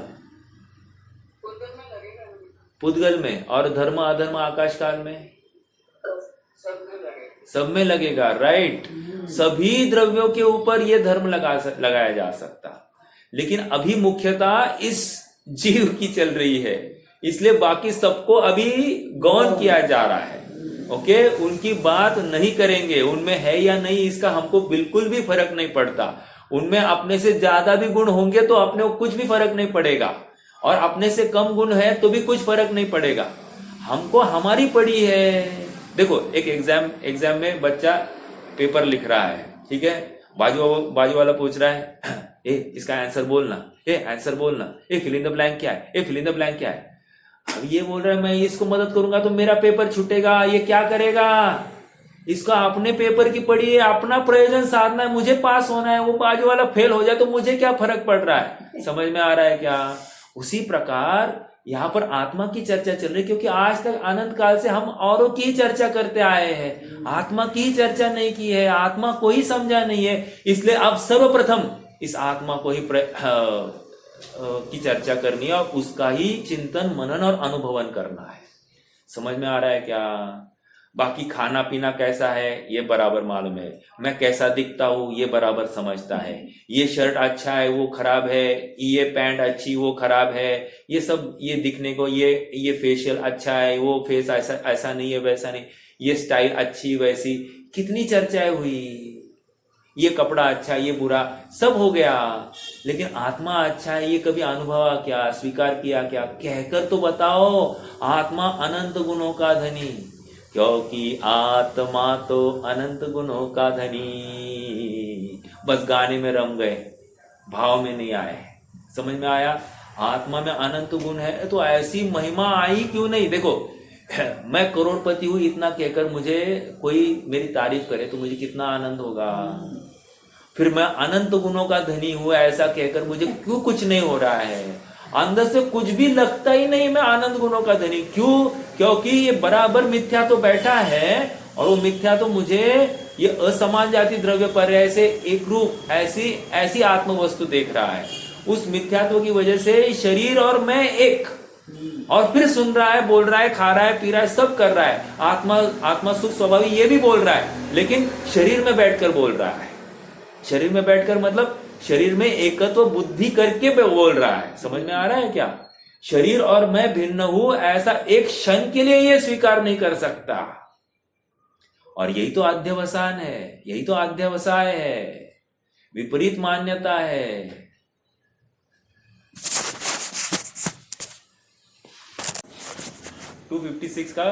Speaker 1: पुद्गल में और धर्म अधर्म आकाश काल में सब में लगेगा, राइट। सभी द्रव्यों के ऊपर यह धर्म लगाया जा सकता, लेकिन अभी मुख्यता इस जीव की चल रही है, इसलिए बाकी सबको अभी गौण किया जा रहा है। ओके, उनकी बात नहीं करेंगे, उनमें है या नहीं इसका हमको बिल्कुल भी फर्क नहीं पड़ता। उनमें अपने से ज्यादा भी गुण होंगे तो अपने को कुछ भी फर्क नहीं पड़ेगा, और अपने से कम गुण है तो भी कुछ फर्क नहीं पड़ेगा। हमको हमारी पड़ी है। देखो, एक एग्जाम में बच्चा पेपर लिख रहा है, ठीक है, बाजू वाला पूछ रहा है, ए इसका आंसर बोलना, आंसर बोलना, फिल इन द ब्लैंक क्या है, फिल इन द ब्लैंक क्या है। अब ये बोल रहा है मैं इसको मदद करूंगा तो मेरा पेपर छूटेगा, ये क्या करेगा? इसका अपने पेपर की पड़ी है, अपना प्रयोजन साधना है, मुझे पास होना है, वो बाजू वाला फेल हो जाए तो मुझे क्या फर्क पड़ रहा है? समझ में आ रहा है क्या? उसी प्रकार यहाँ पर आत्मा की चर्चा चल रही, क्योंकि आज तक अनंत काल से हम औरों की चर्चा करते आए हैं, आत्मा की चर्चा नहीं की है, आत्मा को ही समझा नहीं है। इसलिए अब सर्वप्रथम इस आत्मा को ही की चर्चा करनी है और उसका ही चिंतन मनन और अनुभवन करना है। समझ में आ रहा है क्या? बाकी खाना पीना कैसा है ये बराबर मालूम है, मैं कैसा दिखता हूं ये बराबर समझता है, ये शर्ट अच्छा है वो खराब है, ये पैंट अच्छी वो खराब है, ये सब, ये दिखने को, ये फेशियल अच्छा है, वो फेस ऐसा नहीं है वैसा नहीं, ये स्टाइल अच्छी वैसी, कितनी चर्चाएं हुई, ये कपड़ा अच्छा ये बुरा, सब हो गया। लेकिन आत्मा अच्छा है ये कभी अनुभवा क्या, स्वीकार किया क्या? कहकर तो बताओ, आत्मा अनंत गुणों का धनी, क्योंकि आत्मा तो अनंत गुणों का धनी। बस गाने में रम गए, भाव में नहीं आए। समझ में आया? आत्मा में अनंत गुण है तो ऐसी महिमा आई क्यों नहीं? देखो, मैं करोड़पति हूं इतना कहकर मुझे कोई मेरी तारीफ करे तो मुझे कितना आनंद होगा। फिर मैं अनंत गुणों का धनी हूं ऐसा कहकर मुझे क्यों कुछ नहीं हो रहा है? अंदर से कुछ भी लगता ही नहीं मैं आनंद गुणों का धनी। क्यों? क्योंकि ये बराबर मिथ्या तो बैठा है, और वो मिथ्या तो मुझे ये असमान जाति द्रव्य पर्याय से एक रूप ऐसी आत्म वस्तु देख रहा है। उस मिथ्यात्व की वजह से शरीर और मैं एक, और फिर सुन रहा है, बोल रहा है, खा रहा है, पी रहा है, सब कर रहा है। आत्मा सुख स्वभावी ये भी बोल रहा है, लेकिन शरीर में बैठकर बोल रहा है। शरीर में बैठकर मतलब शरीर में एकत्व बुद्धि करके बोल रहा है। समझ में आ रहा है क्या? शरीर और मैं भिन्न हूं ऐसा एक क्षण के लिए ये स्वीकार नहीं कर सकता। और यही तो अध्यवसान है, यही तो अध्यवसाय है, विपरीत मान्यता है। टू 256 का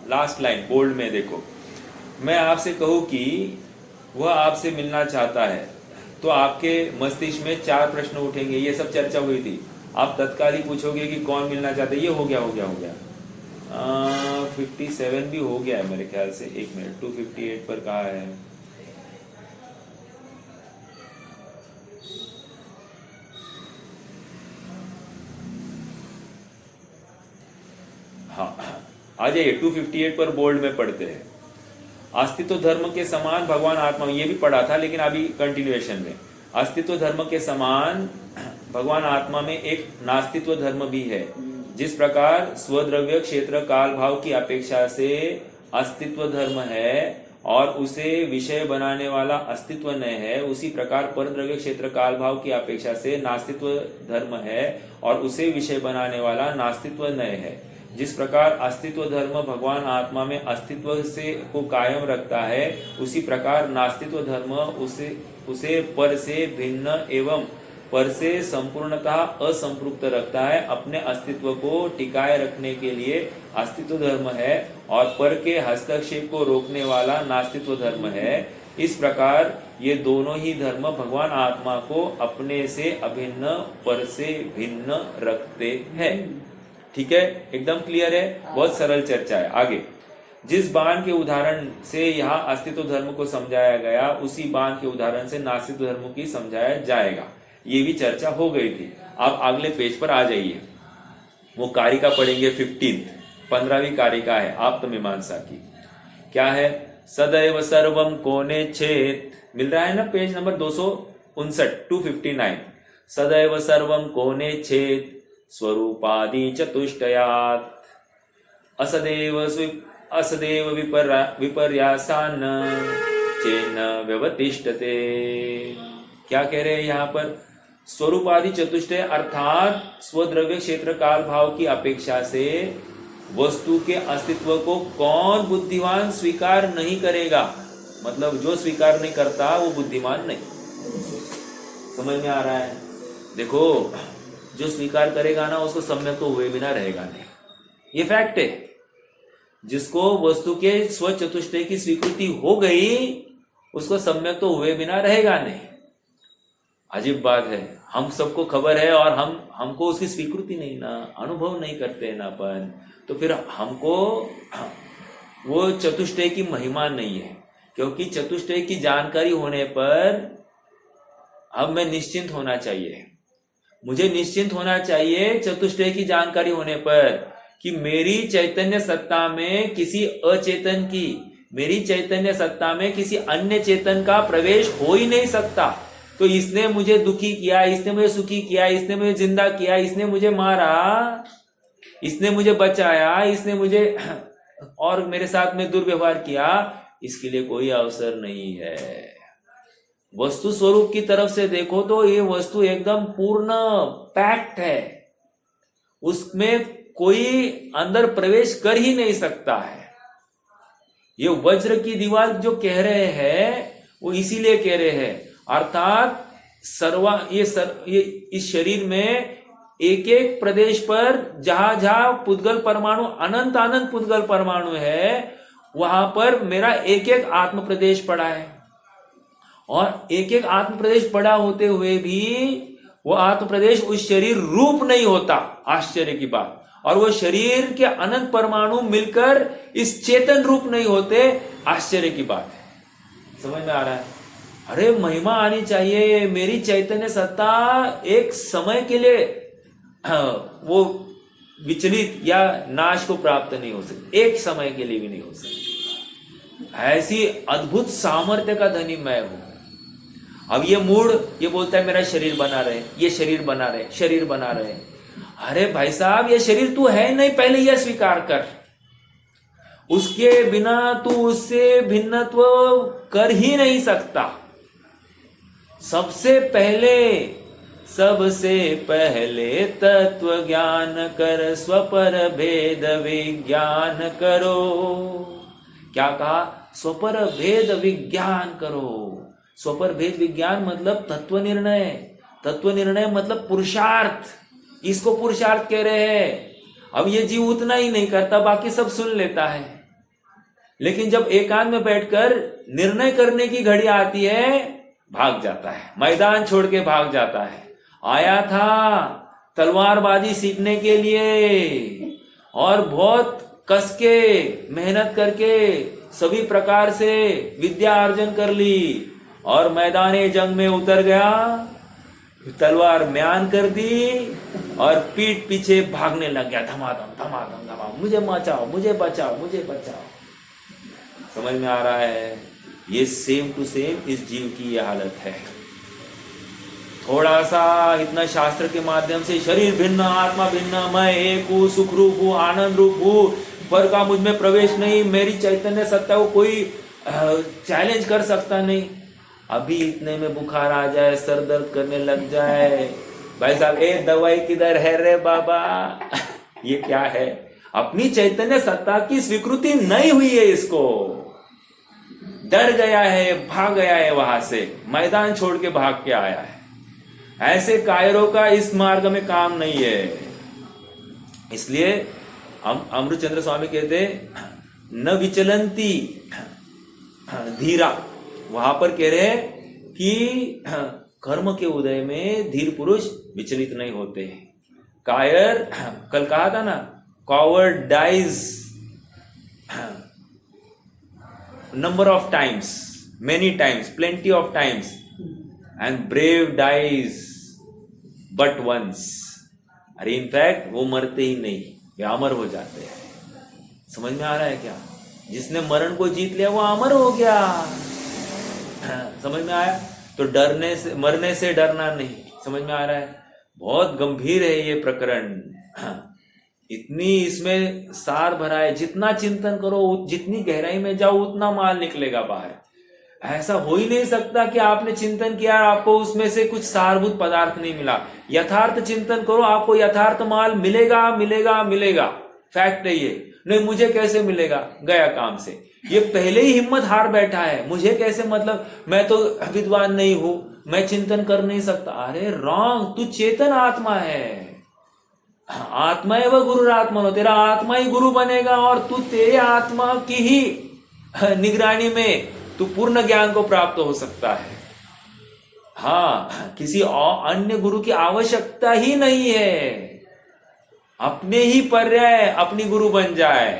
Speaker 1: लास्ट लाइन बोल्ड में देखो, मैं आपसे कहूं कि वह आपसे मिलना चाहता है तो आपके मस्तिष्क में 4 प्रश्न उठेंगे। ये सब चर्चा हुई थी। आप तत्काल ही पूछोगे कि कौन मिलना चाहता है। ये हो गया 57 भी हो गया है मेरे ख्याल से। 1 मिनट, 258 पर कहा है। हाँ, आ जाइए 258 पर बोल्ड में पढ़ते हैं। अस्तित्व धर्म के समान भगवान आत्मा, ये भी पढ़ा था लेकिन अभी कंटिन्यूएशन में। अस्तित्व धर्म के समान भगवान आत्मा में एक नास्तित्व धर्म भी है। जिस प्रकार स्वद्रव्य क्षेत्र काल भाव की अपेक्षा से अस्तित्व धर्म है और उसे विषय बनाने वाला अस्तित्व नहीं है, उसी प्रकार परद्रव्य क्षेत्र काल भाव की अपेक्षा से नास्तित्व धर्म है और उसे विषय बनाने वाला नास्तित्व नहीं है। जिस प्रकार अस्तित्व धर्म भगवान आत्मा में अस्तित्व से को कायम रखता है, उसी प्रकार नास्तित्व धर्म उसे पर से भिन्न एवं पर से संपूर्णतः असंपृक्त रखता है। अपने अस्तित्व को टिकाए रखने के लिए अस्तित्व धर्म है और पर के हस्तक्षेप को रोकने वाला नास्तित्व धर्म है। इस प्रकार ये दोनों ही धर्म भगवान आत्मा को अपने से अभिन्न पर से भिन्न रखते हैं। ठीक है, एकदम क्लियर है, बहुत सरल चर्चा है। आगे, जिस बाण के उदाहरण से यहाँ अस्तित्व धर्म को समझाया गया, उसी बाण के उदाहरण से नास्तित्व धर्म की समझाया जाएगा। ये भी चर्चा हो गई थी। आप अगले पेज पर आ जाइए, वो कारिका पढ़ेंगे 15वीं कारिका है आप्तमीमांसा की। क्या है? सदैव सर्वम कोने छेद, मिल रहा है ना पेज नंबर 259। सदैव सर्वम कोने छेद स्वरूपादि चतुष्टयात् असदेव विपर्यासान चेन्न व्यवतिष्ठते। क्या कह रहे हैं यहाँ पर? स्वरूपादि चतुष्टय अर्थात स्वद्रव्य क्षेत्र काल भाव की अपेक्षा से वस्तु के अस्तित्व को कौन बुद्धिमान स्वीकार नहीं करेगा। मतलब जो स्वीकार नहीं करता वो बुद्धिमान नहीं। समझ में आ रहा है? देखो, जो स्वीकार करेगा ना उसको सम्यक तो हुए बिना रहेगा नहीं, ये फैक्ट है। जिसको वस्तु के स्व चतुष्टय की स्वीकृति हो गई उसको सम्यक तो हुए बिना रहेगा नहीं। अजीब बात है, हम सबको खबर है और हमको उसकी स्वीकृति नहीं ना, अनुभव नहीं करते ना अपन, तो फिर हमको वो चतुष्टय की महिमा नहीं है। क्योंकि चतुष्टय की जानकारी होने पर अब मैं निश्चिंत होना चाहिए, मुझे निश्चिंत होना चाहिए चतुष्टय की जानकारी होने पर कि मेरी चैतन्य सत्ता में किसी अचेतन की, मेरी चैतन्य सत्ता में किसी अन्य चेतन का प्रवेश हो ही नहीं सकता। तो इसने मुझे दुखी किया, इसने मुझे सुखी किया, इसने मुझे जिंदा किया, इसने मुझे मारा, इसने मुझे बचाया, इसने मुझे और मेरे साथ में दुर्व्यवहार किया, इसके लिए कोई अवसर नहीं है। वस्तु स्वरूप की तरफ से देखो तो ये वस्तु एकदम पूर्ण पैक्ट है, उसमें कोई अंदर प्रवेश कर ही नहीं सकता है। ये वज्र की दीवार जो कह रहे हैं वो इसीलिए कह रहे हैं, अर्थात ये इस शरीर में एक एक प्रदेश पर जहां जहां पुद्गल परमाणु अनंत पुद्गल परमाणु है, वहां पर मेरा एक एक आत्म प्रदेश पड़ा है। और एक एक आत्म प्रदेश पड़ा होते हुए भी वो आत्म प्रदेश उस शरीर रूप नहीं होता, आश्चर्य की बात। और वो शरीर के अनंत परमाणु मिलकर इस चेतन रूप नहीं होते, आश्चर्य की बात है। समझ में आ रहा है? अरे महिमा आनी चाहिए। मेरी चैतन्य सत्ता एक समय के लिए वो विचलित या नाश को प्राप्त नहीं हो सकती, एक समय के लिए भी नहीं हो सकती। ऐसी अद्भुत सामर्थ्य का धनी मैं हूं। अब ये मूड ये बोलता है मेरा शरीर बना रहे, ये शरीर बना रहे, शरीर बना रहे। अरे भाई साहब, ये शरीर तू है नहीं, पहले यह स्वीकार कर। उसके बिना तू उससे भिन्नत्व कर ही नहीं सकता। सबसे पहले तत्व ज्ञान कर, स्वपर भेद विज्ञान करो। क्या कहा? स्वपर भेद विज्ञान करो। स्वपर भेद विज्ञान मतलब तत्व निर्णय। तत्व निर्णय मतलब पुरुषार्थ, इसको पुरुषार्थ कह रहे हैं। अब ये जीव उतना ही नहीं करता, बाकी सब सुन लेता है, लेकिन जब एकांत में बैठकर निर्णय करने की घड़ी आती है, भाग जाता है, मैदान छोड़ के भाग जाता है। आया था तलवारबाजी सीखने के लिए और बहुत कस के मेहनत करके सभी प्रकार से विद्या अर्जन कर ली और मैदाने जंग में उतर गया, तलवार म्यान कर दी और पीठ पीछे भागने लग गया, धमाधम धमाधम धमाधम, मुझे बचाओ, मुझे बचाओ, मुझे बचाओ। समझ में आ रहा है? ये सेम टू सेम इस जीव की यह हालत है। थोड़ा सा इतना शास्त्र के माध्यम से शरीर भिन्न, आत्मा भिन्न, मैं एक हूँ, सुख रूप हूँ, आनंद रूप हूँ, पर का मुझ में प्रवेश नहीं, मेरी चैतन्य सत्ता को कोई चैलेंज कर सकता नहीं। अभी इतने में बुखार आ जाए, सर दर्द करने लग जाए, भाई साहब ए दवाई किधर है रे बाबा? ये क्या है? अपनी चैतन्य सत्ता की स्वीकृति नहीं हुई है, इसको डर गया है, भाग गया है, वहां से मैदान छोड़ के भाग के आया है। ऐसे कायरों का इस मार्ग में काम नहीं है। इसलिए अमृतचंद्र स्वामी कहते न विचलंती धीरा, वहां पर कह रहे कि कर्म के उदय में धीर पुरुष विचलित नहीं होते। कायर, कल कहा था ना, coward dies number of times, many times, plenty of times, and brave dies but once. अरे इनफैक्ट वो मरते ही नहीं, वे अमर हो जाते हैं। समझ में आ रहा है क्या? जिसने मरण को जीत लिया वो अमर हो गया। समझ में आया? तो डरने से, मरने से डरना नहीं। समझ में आ रहा है? बहुत गंभीर है ये प्रकरण। इतनी इसमें सार भरा है, जितना चिंतन करो, जितनी गहराई में जाओ, उतना माल निकलेगा बाहर। ऐसा हो ही नहीं सकता कि आपने चिंतन किया आपको उसमें से कुछ सारभूत पदार्थ नहीं मिला। यथार्थ चिंतन करो, आपको यथार्थ माल मिलेगा मिलेगा मिलेगा। फैक्ट है ये। नहीं मुझे कैसे मिलेगा, गया काम से। ये पहले ही हिम्मत हार बैठा है, मुझे कैसे, मतलब मैं तो विद्वान नहीं हूं, मैं चिंतन कर नहीं सकता। अरे रॉन्ग, तू चेतन आत्मा है। आत्मा है वह गुरु आत्मा, तेरा आत्मा ही गुरु बनेगा और तू तेरे आत्मा की ही निगरानी में तू पूर्ण ज्ञान को प्राप्त हो सकता है। हाँ, किसी और अन्य गुरु की आवश्यकता ही नहीं है। अपने ही पर्याय अपनी गुरु बन जाए,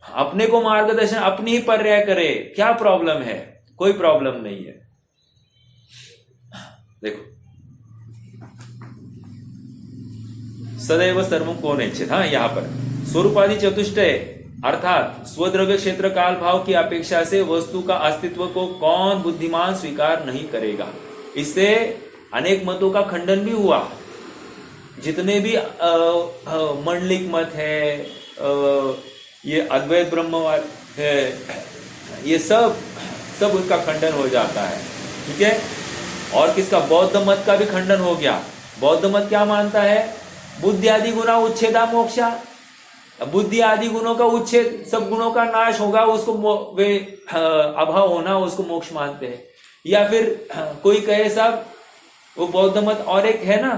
Speaker 1: अपने को मार्गदर्शन अपनी ही पर्याय करे। क्या प्रॉब्लम है? कोई प्रॉब्लम नहीं है। देखो, सदैव सर्वम को निश्चित। हाँ, यहां पर स्वरूपादि चतुष्टय अर्थात स्वद्रव्य क्षेत्र काल भाव की अपेक्षा से वस्तु का अस्तित्व को कौन बुद्धिमान स्वीकार नहीं करेगा। इससे अनेक मतों का खंडन भी हुआ। जितने भी मंडलिक मत है, ये अद्वैत ब्रह्मवाद है, ये सब उसका खंडन हो जाता है। ठीक है? और किसका? बौद्ध मत का भी खंडन हो गया। बौद्ध मत क्या मानता है? बुद्धि आदि गुणा उच्छेदा मोक्षा। बुद्धि आदि गुणों का उच्छेद, सब गुणों का नाश होगा, उसको वे अभाव होना, उसको मोक्ष मानते हैं। या फिर कोई कहे साहब, वो बौद्ध मत और एक है ना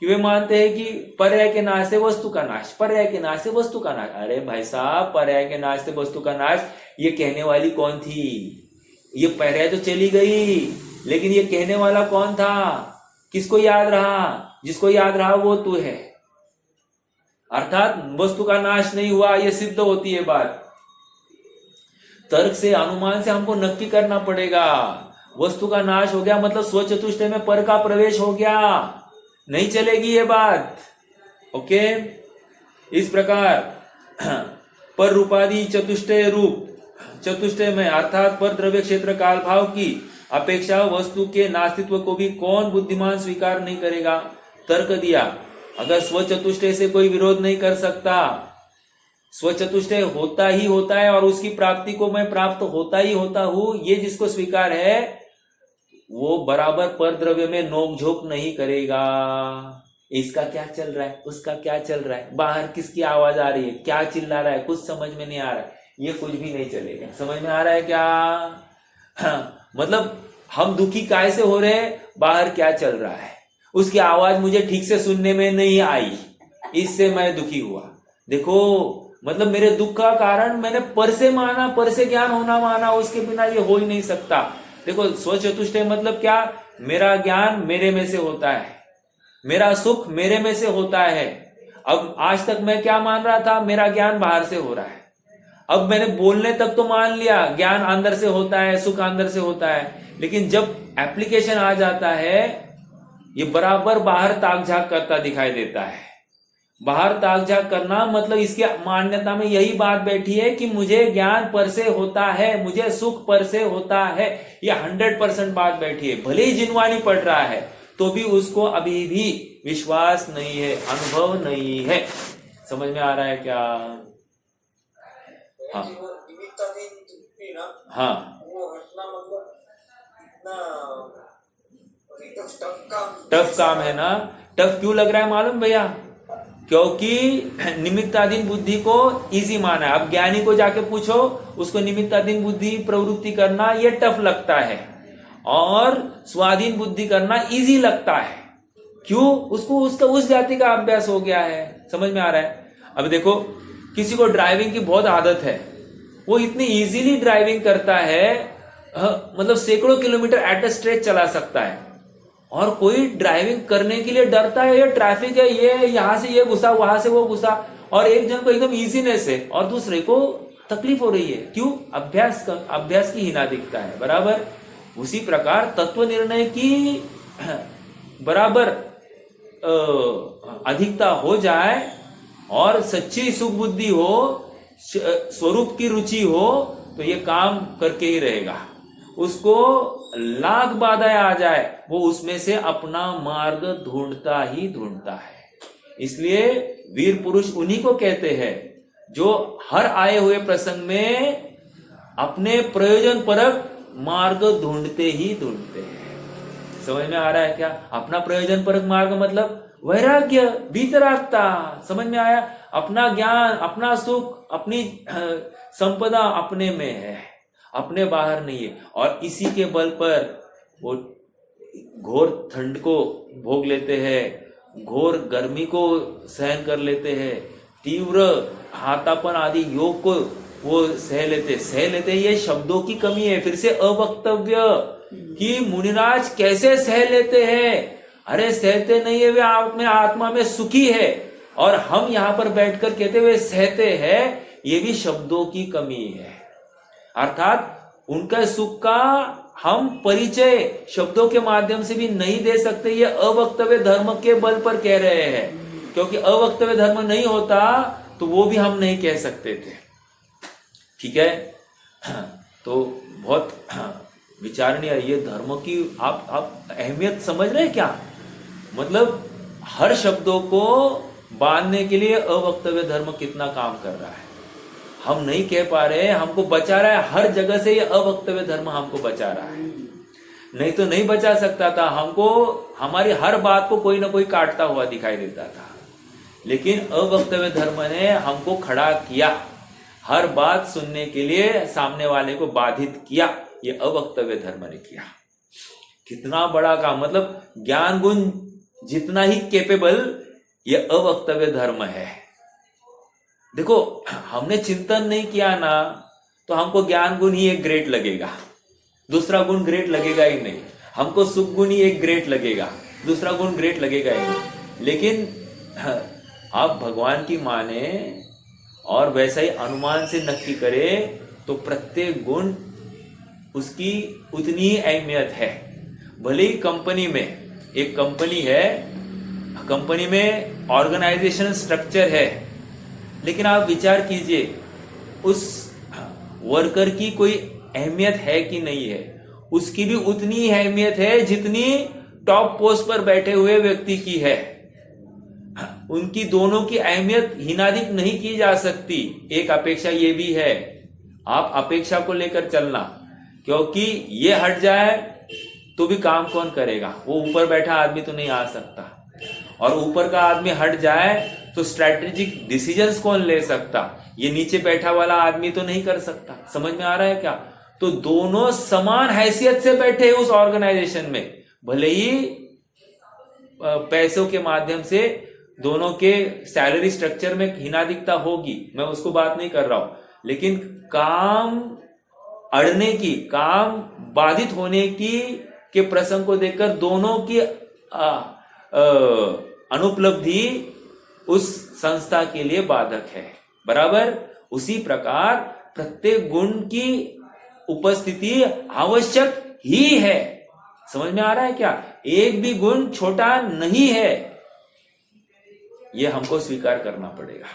Speaker 1: कि वे मानते हैं कि पर्याय के नाश से वस्तु का नाश, पर्याय के नाश से वस्तु का नाश। अरे भाई साहब, पर्याय के नाश से वस्तु का नाश, ये कहने वाली कौन थी? ये पर्याय तो चली गई, लेकिन ये कहने वाला कौन था? किसको याद रहा? जिसको याद रहा वो तू है। अर्थात वस्तु का नाश नहीं हुआ, ये सिद्ध होती है बात। तर्क से, अनुमान से हमको नक्की करना पड़ेगा। वस्तु का नाश हो गया मतलब स्वचतुष्टय में पर का प्रवेश हो गया, नहीं चलेगी ये बात। ओके, इस प्रकार पर रूपादि चतुष्टय रूप चतुष्टय में अर्थात पर द्रव्य क्षेत्र काल भाव की अपेक्षा वस्तु के नास्तित्व को भी कौन बुद्धिमान स्वीकार नहीं करेगा। तर्क दिया, अगर स्वचतुष्टय से कोई विरोध नहीं कर सकता, स्वचतुष्टय होता ही होता है और उसकी प्राप्ति को मैं प्राप्त होता ही होता हूं, ये जिसको स्वीकार है वो बराबर पर द्रव्य में नोक झोंक नहीं करेगा। इसका क्या चल रहा है, उसका क्या चल रहा है, बाहर किसकी आवाज आ रही है, क्या चिल्ला रहा है, कुछ समझ में नहीं आ रहा है, ये कुछ भी नहीं चलेगा। समझ में आ रहा है क्या? हाँ, मतलब हम दुखी काय से हो रहे हैं, बाहर क्या चल रहा है, उसकी आवाज मुझे ठीक से सुनने में नहीं आई, इससे मैं दुखी हुआ। देखो, मतलब मेरे दुख का कारण मैंने पर से माना, पर से ज्ञान होना माना, उसके बिना ये हो ही नहीं सकता। देखो, स्वचतुष्टय मतलब क्या? मेरा ज्ञान मेरे में से होता है, मेरा सुख मेरे में से होता है। अब आज तक मैं क्या मान रहा था? मेरा ज्ञान बाहर से हो रहा है। अब मैंने बोलने तक तो मान लिया ज्ञान अंदर से होता है, सुख अंदर से होता है, लेकिन जब एप्लीकेशन आ जाता है, ये बराबर बाहर ताक झाक करता दिखाई देता है। बाहर ताक झाक करना मतलब इसकी मान्यता में यही बात बैठी है कि मुझे ज्ञान पर से होता है, मुझे सुख पर से होता है। ये 100% बात बैठी है। भले ही जिनवानी पड़ रहा है तो भी उसको अभी भी विश्वास नहीं है, अनुभव नहीं है। समझ में आ रहा है क्या? हाँ हाँ,
Speaker 3: वो हटना मतलब इतना
Speaker 1: टफ काम है ना। टफ क्यों लग रहा है मालूम भैया? क्योंकि निमित्ताधीन बुद्धि को इजी माना है। अब ज्ञानी को जाके पूछो, उसको निमित्ताधीन बुद्धि प्रवृत्ति करना ये टफ लगता है और स्वाधीन बुद्धि करना इजी लगता है। क्यों? उसको उसका उस जाति का अभ्यास हो गया है। समझ में आ रहा है? अब देखो, किसी को ड्राइविंग की बहुत आदत है, वो इतनी इजीली ड्राइविंग करता है, मतलब सैकड़ों किलोमीटर एट अ स्ट्रेच चला सकता है। और कोई ड्राइविंग करने के लिए डरता है, ये ट्रैफिक है, ये यहां से ये घुसा, वहां से वो घुसा, और एक जन को एकदम इजीनेस है और दूसरे को तकलीफ हो रही है। क्यों? अभ्यास की हीनाधिकता है। बराबर उसी प्रकार तत्व निर्णय की बराबर अधिकता हो जाए और सच्ची सुख बुद्धि हो, स्वरूप की रुचि हो, तो ये काम करके ही रहेगा। उसको लाख बाधाएं आ जाए, वो उसमें से अपना मार्ग ढूंढता ही ढूंढता है। इसलिए वीर पुरुष उन्हीं को कहते हैं जो हर आए हुए प्रसंग में अपने प्रयोजन परक मार्ग ढूंढते ही ढूंढते हैं। समझ में आ रहा है क्या? अपना प्रयोजन परक मार्ग मतलब वैराग्य, वीतरागता। समझ में आया? अपना ज्ञान, अपना सुख, अपनी संपदा अपने में है, अपने बाहर नहीं है। और इसी के बल पर वो घोर ठंड को भोग लेते हैं, घोर गर्मी को सहन कर लेते हैं, तीव्र हाथापन आदि योग को वो सह लेते। ये शब्दों की कमी है। फिर से अवक्तव्य कि मुनिराज कैसे सह लेते हैं। अरे सहते नहीं है, वे अपने आत्मा में सुखी है, और हम यहां पर बैठकर कहते हुए सहते हैं, ये भी शब्दों की कमी है। अर्थात उनका सुख का हम परिचय शब्दों के माध्यम से भी नहीं दे सकते। ये अवक्तव्य धर्म के बल पर कह रहे हैं, क्योंकि अवक्तव्य धर्म नहीं होता तो वो भी हम नहीं कह सकते थे। ठीक है? तो बहुत विचारणीय ये धर्म की आप अहमियत समझ रहे हैं क्या? मतलब हर शब्दों को बांधने के लिए अवक्तव्य धर्म कितना काम कर रहा है। हम नहीं कह पा रहे, हमको बचा रहा है हर जगह से। ये अवक्तव्य धर्म हमको बचा रहा है, नहीं तो नहीं बचा सकता था। हमको हमारी हर बात को कोई ना कोई काटता हुआ दिखाई देता था, लेकिन अवक्तव्य धर्म ने हमको खड़ा किया, हर बात सुनने के लिए सामने वाले को बाधित किया। ये अवक्तव्य धर्म ने किया। कितना बड़ा काम! मतलब ज्ञान गुण जितना ही कैपेबल, ये अवक्तव्य धर्म है। देखो, हमने चिंतन नहीं किया ना, तो हमको ज्ञान गुण ही एक ग्रेट लगेगा, दूसरा गुण ग्रेट लगेगा ही नहीं। हमको सुख गुण ही एक ग्रेट लगेगा, दूसरा गुण ग्रेट लगेगा ही नहीं। लेकिन आप भगवान की माने और वैसा ही अनुमान से नक्की करे, तो प्रत्येक गुण उसकी उतनी ही अहमियत है। भले ही कंपनी में, एक कंपनी है, कंपनी में ऑर्गेनाइजेशन स्ट्रक्चर है, लेकिन आप विचार कीजिए उस वर्कर की कोई अहमियत है कि नहीं है? उसकी भी उतनी ही अहमियत है जितनी टॉप पोस्ट पर बैठे हुए व्यक्ति की है। उनकी दोनों की अहमियत हीनाधिक नहीं की जा सकती। एक अपेक्षा ये भी है, आप अपेक्षा को लेकर चलना, क्योंकि ये हट जाए तो भी काम कौन करेगा? वो ऊपर बैठा आदमी तो नहीं आ सकता, और ऊपर का आदमी हट जाए तो स्ट्रैटेजिक डिसीजंस कौन ले सकता? ये नीचे बैठा वाला आदमी तो नहीं कर सकता। समझ में आ रहा है क्या? तो दोनों समान हैसियत से बैठे उस ऑर्गेनाइजेशन में, भले ही पैसों के माध्यम से दोनों के सैलरी स्ट्रक्चर में हीनाधिकता होगी, मैं उसको बात नहीं कर रहा हूं, लेकिन काम अड़ने की, काम बाधित होने की के प्रसंग को देखकर दोनों की अनुपलब्धि उस संस्था के लिए बाधक है। बराबर उसी प्रकार प्रत्येक गुण की उपस्थिति आवश्यक ही है। समझ में आ रहा है क्या? एक भी गुण छोटा नहीं है, यह हमको स्वीकार करना पड़ेगा।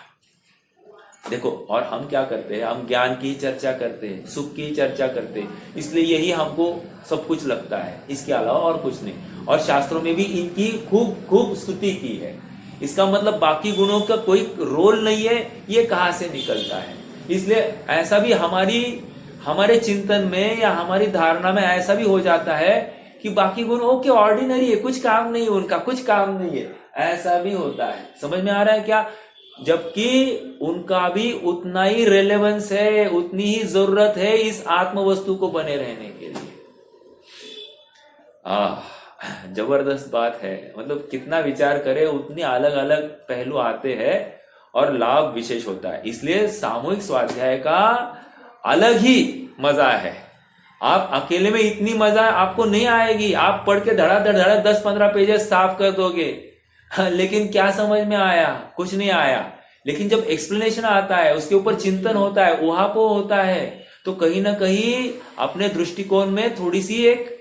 Speaker 1: देखो, और हम क्या करते हैं? हम ज्ञान की चर्चा करते हैं, सुख की चर्चा करते हैं, इसलिए यही हमको सब कुछ लगता है, इसके अलावा और कुछ नहीं। और शास्त्रों में भी इनकी खूब खूब स्तुति की है। इसका मतलब बाकी गुणों का कोई रोल नहीं है, ये कहां से निकलता है? इसलिए ऐसा भी हमारे चिंतन में या हमारी धारणा में ऐसा भी हो जाता है कि बाकी गुण ओके ऑर्डिनरी है, कुछ काम नहीं है उनका, कुछ काम नहीं है। ऐसा भी होता है। समझ में आ रहा है क्या? जबकि उनका भी उतना ही रेलेवेंस है, उतनी ही जरूरत है इस आत्म वस्तु को बने रहने के लिए। जबरदस्त बात है। मतलब कितना विचार करे उतनी अलग अलग पहलू आते हैं और लाभ विशेष होता है। इसलिए सामूहिक स्वाध्याय का अलग ही मजा है। आप अकेले में इतनी मजा आपको नहीं आएगी। आप पढ़ के धड़ाधड़ 10-15 पेजेस साफ कर दोगे, लेकिन क्या समझ में आया? कुछ नहीं आया। लेकिन जब एक्सप्लेनेशन आता है, उसके ऊपर चिंतन होता है, ऊहापोह होता है, तो कहीं ना कहीं अपने दृष्टिकोण में थोड़ी सी एक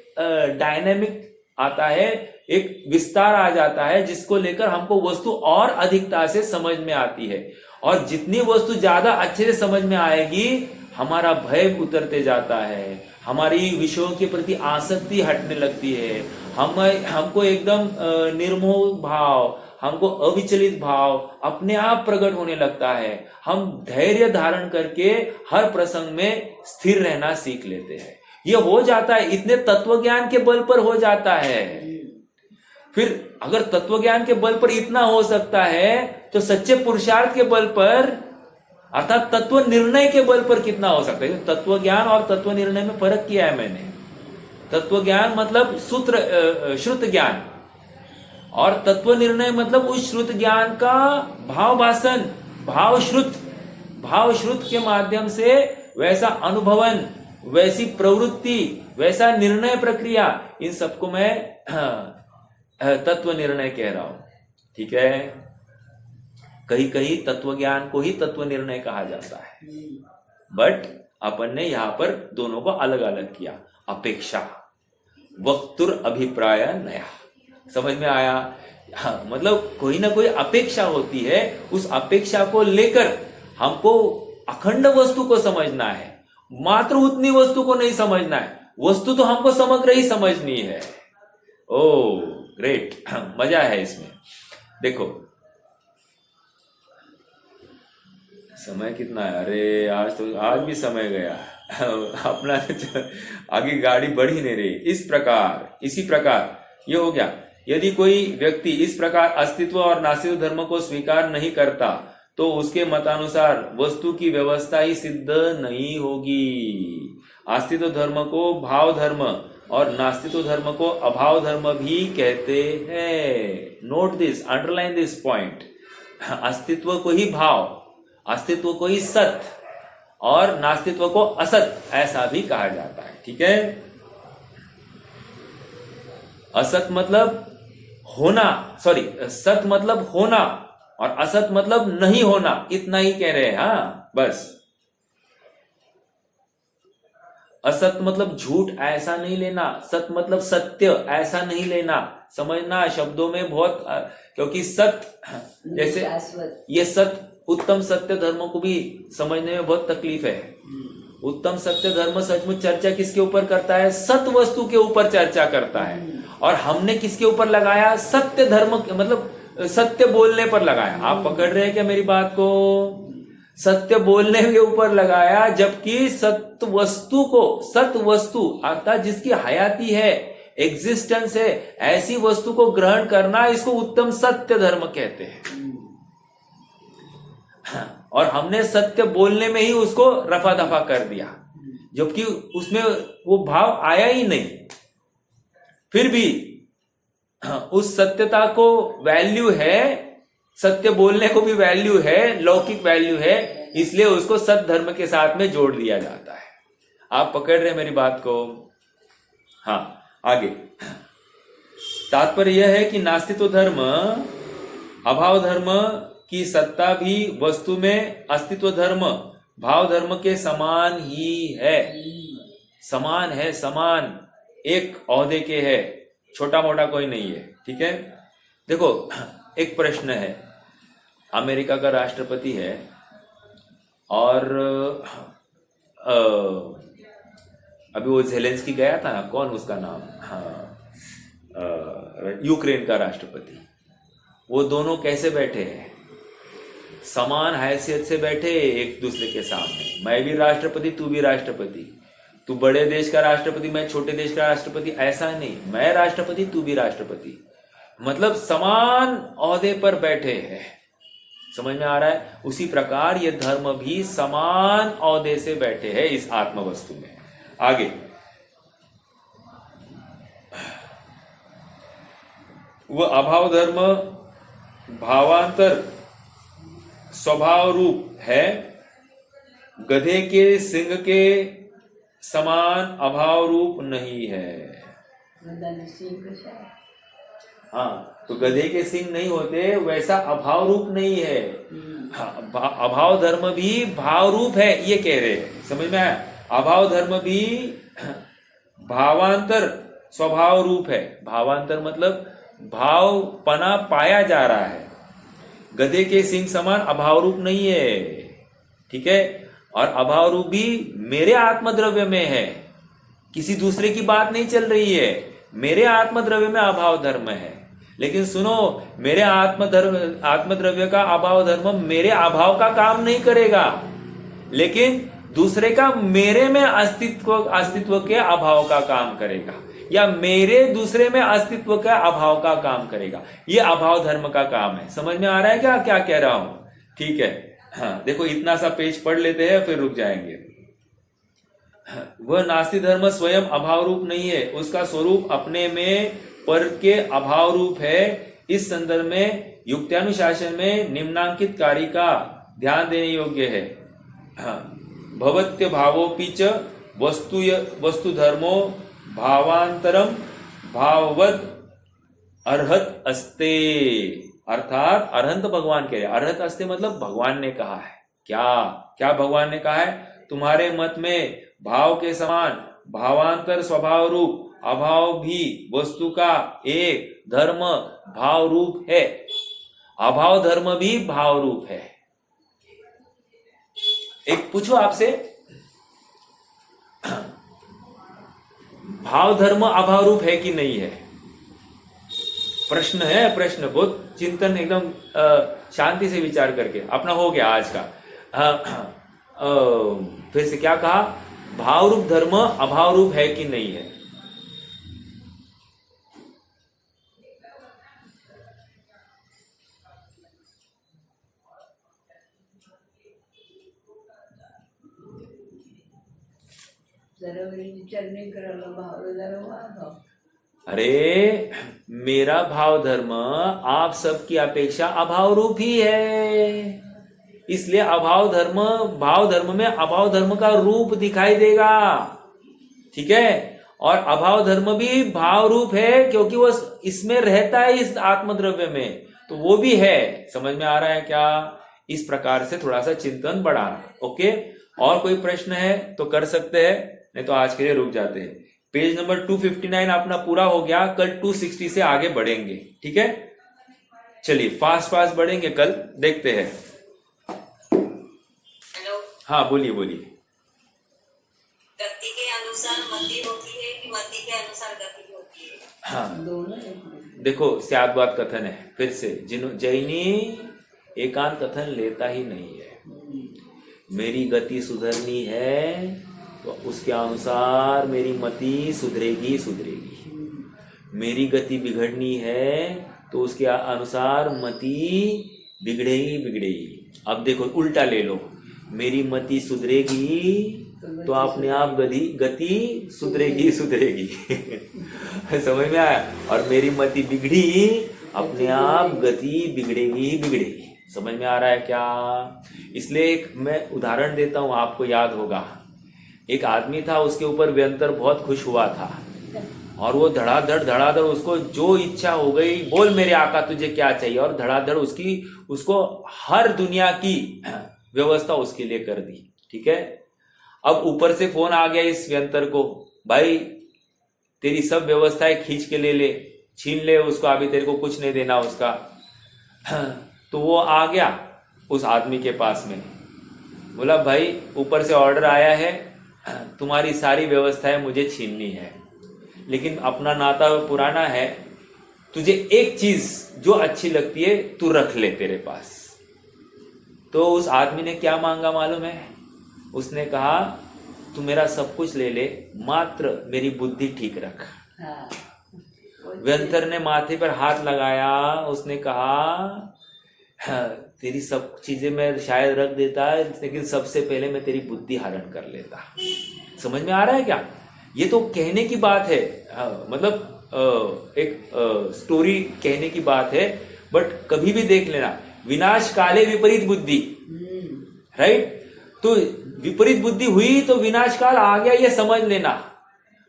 Speaker 1: डायनेमिक आता है, एक विस्तार आ जाता है, जिसको लेकर हमको वस्तु और अधिकता से समझ में आती है। और जितनी वस्तु ज्यादा अच्छे से समझ में आएगी, हमारा भय उतरते जाता है, हमारी विषयों के प्रति आसक्ति हटने लगती है, हमको एकदम निर्मोह भाव, हमको अविचलित भाव अपने आप प्रकट होने लगता है। हम धैर्य धारण करके हर प्रसंग में स्थिर रहना सीख लेते हैं। ये हो जाता है, इतने तत्व ज्ञान के बल पर हो जाता है। फिर अगर तत्व ज्ञान के बल पर इतना हो सकता है, तो सच्चे पुरुषार्थ के बल पर, अर्थात तत्व निर्णय के बल पर कितना हो सकता है? तत्व ज्ञान और तत्व निर्णय में फर्क किया है मैंने। तत्व ज्ञान मतलब श्रुत ज्ञान, और तत्व निर्णय मतलब उस श्रुत ज्ञान का भाव भाषण, भाव श्रुत के माध्यम से वैसा अनुभवन, वैसी प्रवृत्ति, वैसा निर्णय प्रक्रिया, इन सबको मैं तत्व निर्णय कह रहा हूं। ठीक है? कहीं कहीं तत्व ज्ञान को ही तत्व निर्णय कहा जाता है, बट अपन ने यहां पर दोनों को अलग अलग किया। अपेक्षा, वक्तुर अभिप्राय नया। समझ में आया? हाँ, मतलब कोई ना कोई अपेक्षा होती है, उस अपेक्षा को लेकर हमको अखंड वस्तु को समझना है, मात्र उतनी वस्तु को नहीं समझना है। वस्तु तो हमको समग्र ही समझनी है। ओ ग्रेट, मजा है इसमें। देखो समय कितना है? अरे आज भी समय गया। अपना आगे गाड़ी बढ़ ही नहीं रही। इसी प्रकार ये हो गया। यदि कोई व्यक्ति इस प्रकार अस्तित्व और नास्तित्व धर्म को स्वीकार नहीं करता, तो उसके मतानुसार वस्तु की व्यवस्था ही सिद्ध नहीं होगी। अस्तित्व धर्म को भाव धर्म और नास्तित्व धर्म को अभाव धर्म भी कहते हैं। Note this, underline this point. अस्तित्व को ही भाव, अस्तित्व को ही सत और नास्तित्व को असत, ऐसा भी कहा जाता है। ठीक है? असत मतलब होना, सत मतलब होना और असत मतलब नहीं होना, इतना ही कह रहे हैं। हाँ, बस। असत मतलब झूठ, ऐसा नहीं लेना। सत मतलब सत्य, ऐसा नहीं लेना। समझना शब्दों में बहुत, क्योंकि सत्य जैसे ये सत्य, उत्तम सत्य धर्म को भी समझने में बहुत तकलीफ है। उत्तम सत्य धर्म सचमुच चर्चा किसके ऊपर करता है? सत्य वस्तु के ऊपर चर्चा करता है। और हमने किसके ऊपर लगाया? सत्य धर्म, मतलब सत्य बोलने पर लगाया। आप पकड़ रहे हैं क्या मेरी बात को? सत्य बोलने के ऊपर लगाया, जबकि सत्य वस्तु अर्थात जिसकी हयाती है, एग्जिस्टेंस है, ऐसी वस्तु को ग्रहण करना, इसको उत्तम सत्य धर्म कहते हैं। और हमने सत्य बोलने में ही उसको रफा दफा कर दिया, जबकि उसमें वो भाव आया ही नहीं। फिर भी उस सत्यता को वैल्यू है, सत्य बोलने को भी वैल्यू है, लौकिक वैल्यू है, इसलिए उसको सत्य धर्म के साथ में जोड़ दिया जाता है। आप पकड़ रहे हैं मेरी बात को? हाँ, आगे तात्पर्य यह है कि नास्तित्व धर्म, अभाव धर्म की सत्ता भी वस्तु में अस्तित्व धर्म, भाव धर्म के समान ही है। समान है, समान एक ओहदे के है, छोटा मोटा कोई नहीं है। ठीक है? देखो, एक प्रश्न है। अमेरिका का राष्ट्रपति है और अभी वो ज़ेलेंस्की गया था ना, कौन उसका नाम, हाँ, यूक्रेन का राष्ट्रपति। वो दोनों कैसे बैठे हैं? समान हैसियत से बैठे एक दूसरे के सामने। मैं भी राष्ट्रपति, तू भी राष्ट्रपति। तू बड़े देश का राष्ट्रपति, मैं छोटे देश का राष्ट्रपति, ऐसा नहीं। मैं राष्ट्रपति, तू भी राष्ट्रपति। मतलब समान ओहदे पर बैठे हैं। समझ में आ रहा है? उसी प्रकार ये धर्म भी समान ओहदे से बैठे हैं इस आत्म वस्तु में। आगे वह अभाव धर्म भावांतर स्वभाव रूप है, गधे के सिंह के समान अभाव रूप नहीं है। हाँ, तो गधे के सिंह नहीं होते वैसा अभाव रूप नहीं है। हाँ, अभाव धर्म भी भाव रूप है, ये कह रहे हैं। समझ में आया? अभाव धर्म भी भावांतर स्वभाव रूप है। भावांतर मतलब भाव पना पाया जा रहा है। गधे के सिंह समान अभाव रूप नहीं है, ठीक है? और अभाव रूप भी मेरे आत्मद्रव्य में है, किसी दूसरे की बात नहीं चल रही है। मेरे आत्मद्रव्य में अभाव धर्म है। लेकिन सुनो, मेरे आत्मद्रव्य का अभाव धर्म मेरे अभाव का काम नहीं करेगा, लेकिन दूसरे का मेरे में अस्तित्व के अभाव का काम करेगा, या मेरे दूसरे में अस्तित्व के अभाव का काम करेगा। ये अभाव धर्म का काम है। समझ में आ रहा है क्या कह रहा हूं? ठीक है। हाँ, देखो इतना सा पेज पढ़ लेते हैं फिर रुक जाएंगे। वह नास्ति धर्म स्वयं अभाव रूप नहीं है, उसका स्वरूप अपने में पर के अभाव रूप है। इस संदर्भ में युक्त्यानुशासन में निम्नांकित कार्य का ध्यान देने योग्य है। हाँ, भवत्य भावोपि च वस्तु धर्मो भावांतरम भाववद अर्हत अस्ते। अर्थात अरहंत भगवान कह रहे, अर्हत अस्ते मतलब भगवान ने कहा है। क्या भगवान ने कहा है? तुम्हारे मत में भाव के समान भावांतर स्वभाव रूप अभाव भी वस्तु का एक धर्म भाव रूप है। अभाव धर्म भी भाव रूप है। एक पूछो आपसे, भाव धर्म अभाव रूप है कि नहीं है? प्रश्न है, प्रश्न। बहुत चिंतन, एकदम शांति से विचार करके। अपना हो गया आज का। फिर से क्या कहा? भाव रूप धर्म अभाव रूप है कि नहीं है?
Speaker 2: विचार नहीं करायला भाव धर्म अभाव।
Speaker 1: अरे मेरा भाव धर्म आप सबकी अपेक्षा अभाव रूप ही है, इसलिए अभाव धर्म भाव धर्म में अभाव धर्म का रूप दिखाई देगा, ठीक है? और अभाव धर्म भी भाव रूप है क्योंकि वो इसमें रहता है, इस आत्मद्रव्य में, तो वो भी है। समझ में आ रहा है क्या? इस प्रकार से थोड़ा सा चिंतन बढ़ाना। ओके, और कोई प्रश्न है तो कर सकते हैं, नहीं तो आज के लिए रुक जाते हैं। पेज नंबर 259 अपना पूरा हो गया। कल 260 से आगे बढ़ेंगे, ठीक है? चलिए फास्ट बढ़ेंगे कल, देखते हैं।
Speaker 3: हेलो,
Speaker 1: हाँ बोलिए।
Speaker 3: गति के अनुसार मति होती है कि मति के अनुसार गति होती है?
Speaker 1: हाँ
Speaker 2: दोनों
Speaker 1: देखो, स्याद्वाद कथन है। फिर से जैनी एकांत कथन लेता ही नहीं है। मेरी गति सुधरनी है तो उसके अनुसार मेरी मति सुधरेगी। मेरी गति बिगड़नी है तो उसके अनुसार मति बिगड़ेगी। अब देखो उल्टा ले लो, मेरी मति सुधरेगी तो अपने आप गति सुधरेगी। समझ में आया? और मेरी मति बिगड़ी, अपने आप गति बिगड़ेगी। समझ में आ रहा है क्या? इसलिए एक मैं उदाहरण देता हूं, आपको याद होगा। एक आदमी था, उसके ऊपर व्यंतर बहुत खुश हुआ था और वो धड़ाधड़ उसको जो इच्छा हो गई, बोल मेरे आका तुझे क्या चाहिए, और धड़ाधड़ उसको हर दुनिया की व्यवस्था उसके लिए कर दी, ठीक है? अब ऊपर से फोन आ गया इस व्यंतर को, भाई तेरी सब व्यवस्थाएं खींच के ले ले, छीन ले उसको, अभी तेरे को कुछ नहीं देना उसका। तो वो आ गया उस आदमी के पास में, बोला भाई ऊपर से ऑर्डर आया है, तुम्हारी सारी व्यवस्थाएं मुझे छीननी है, लेकिन अपना नाता पुराना है, तुझे एक चीज जो अच्छी लगती है तू रख ले तेरे पास। तो उस आदमी ने क्या मांगा मालूम है? उसने कहा तू मेरा सब कुछ ले ले, मात्र मेरी बुद्धि ठीक रख। व्यंतर ने माथे पर हाथ लगाया, उसने कहा हाँ, तेरी सब चीजें मैं शायद रख देता है, लेकिन सबसे पहले मैं तेरी बुद्धि हरण कर लेता। समझ में आ रहा है क्या? ये तो कहने की बात है, मतलब एक स्टोरी कहने की बात है, बट कभी भी देख लेना, विनाश काले विपरीत बुद्धि, राइट? तो विपरीत बुद्धि हुई तो विनाश काल आ गया, ये समझ लेना।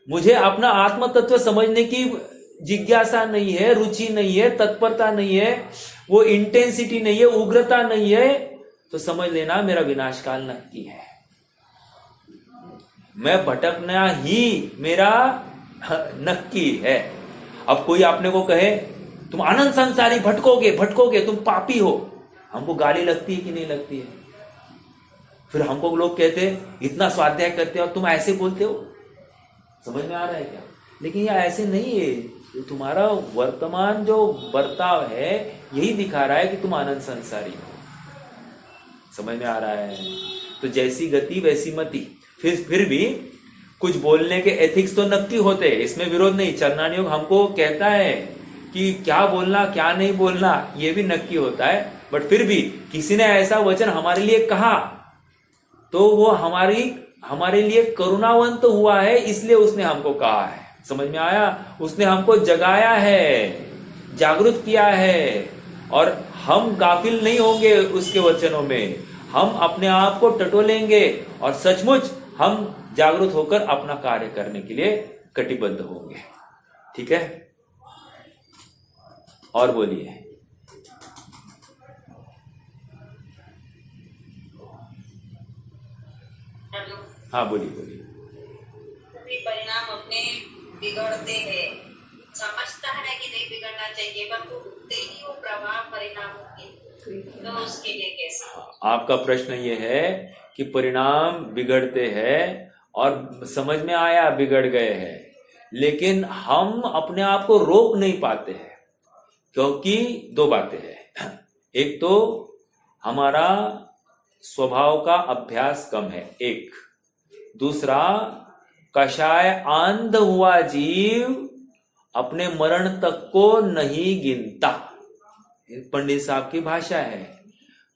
Speaker 1: मुझे अपना आत्म तत्व समझने की जिज्ञासा नहीं है, रुचि नहीं है, तत्परता नहीं है, वो इंटेंसिटी नहीं है, उग्रता नहीं है, तो समझ लेना मेरा विनाश काल नक्की है। मैं भटकना ही मेरा नक्की है। अब कोई आपने को कहे तुम अनंत संसारी भटकोगे, तुम पापी हो, हमको गाली लगती है कि नहीं लगती है? फिर हमको लोग कहते हैं इतना स्वाध्याय करते हो और तुम ऐसे बोलते हो। समझ में आ रहा है क्या? लेकिन ये ऐसे नहीं है, तो तुम्हारा वर्तमान जो बर्ताव है यही दिखा रहा है कि तुम आनंद संसारी हो। समझ में आ रहा है? तो जैसी गति वैसी मति। फिर भी कुछ बोलने के एथिक्स तो नक्की होते हैं, इसमें विरोध नहीं। चरणान योग हमको कहता है कि क्या बोलना क्या नहीं बोलना, ये भी नक्की होता है। बट फिर भी किसी ने ऐसा वचन हमारे लिए कहा तो वो हमारे लिए करुणावंत हुआ है, इसलिए उसने हमको कहा है। समझ में आया? उसने हमको जगाया है, जागृत किया है, और हम गाफिल नहीं होंगे उसके वचनों में। हम अपने आप को टटोलेंगे और सचमुच हम जागृत होकर अपना कार्य करने के लिए कटिबद्ध होंगे। ठीक है? और बोलिए। हाँ बोलिए।
Speaker 4: परिणाम अपने बिगड़ते हैं, समझता है कि नहीं बिगड़ना चाहिए, पर वो उठते ही वो प्रभाव परिणामों के, तो उसके लिए कैसे?
Speaker 1: आपका प्रश्न ये है कि परिणाम बिगड़ते हैं और समझ में आया बिगड़ गए हैं, लेकिन हम अपने आप को रोक नहीं पाते हैं, क्योंकि दो बातें हैं। एक तो हमारा स्वभाव का अभ्यास कम है, एक। दूसरा, कषाय अंध हुआ जीव अपने मरण तक को नहीं गिनता। पंडित साहब की भाषा है।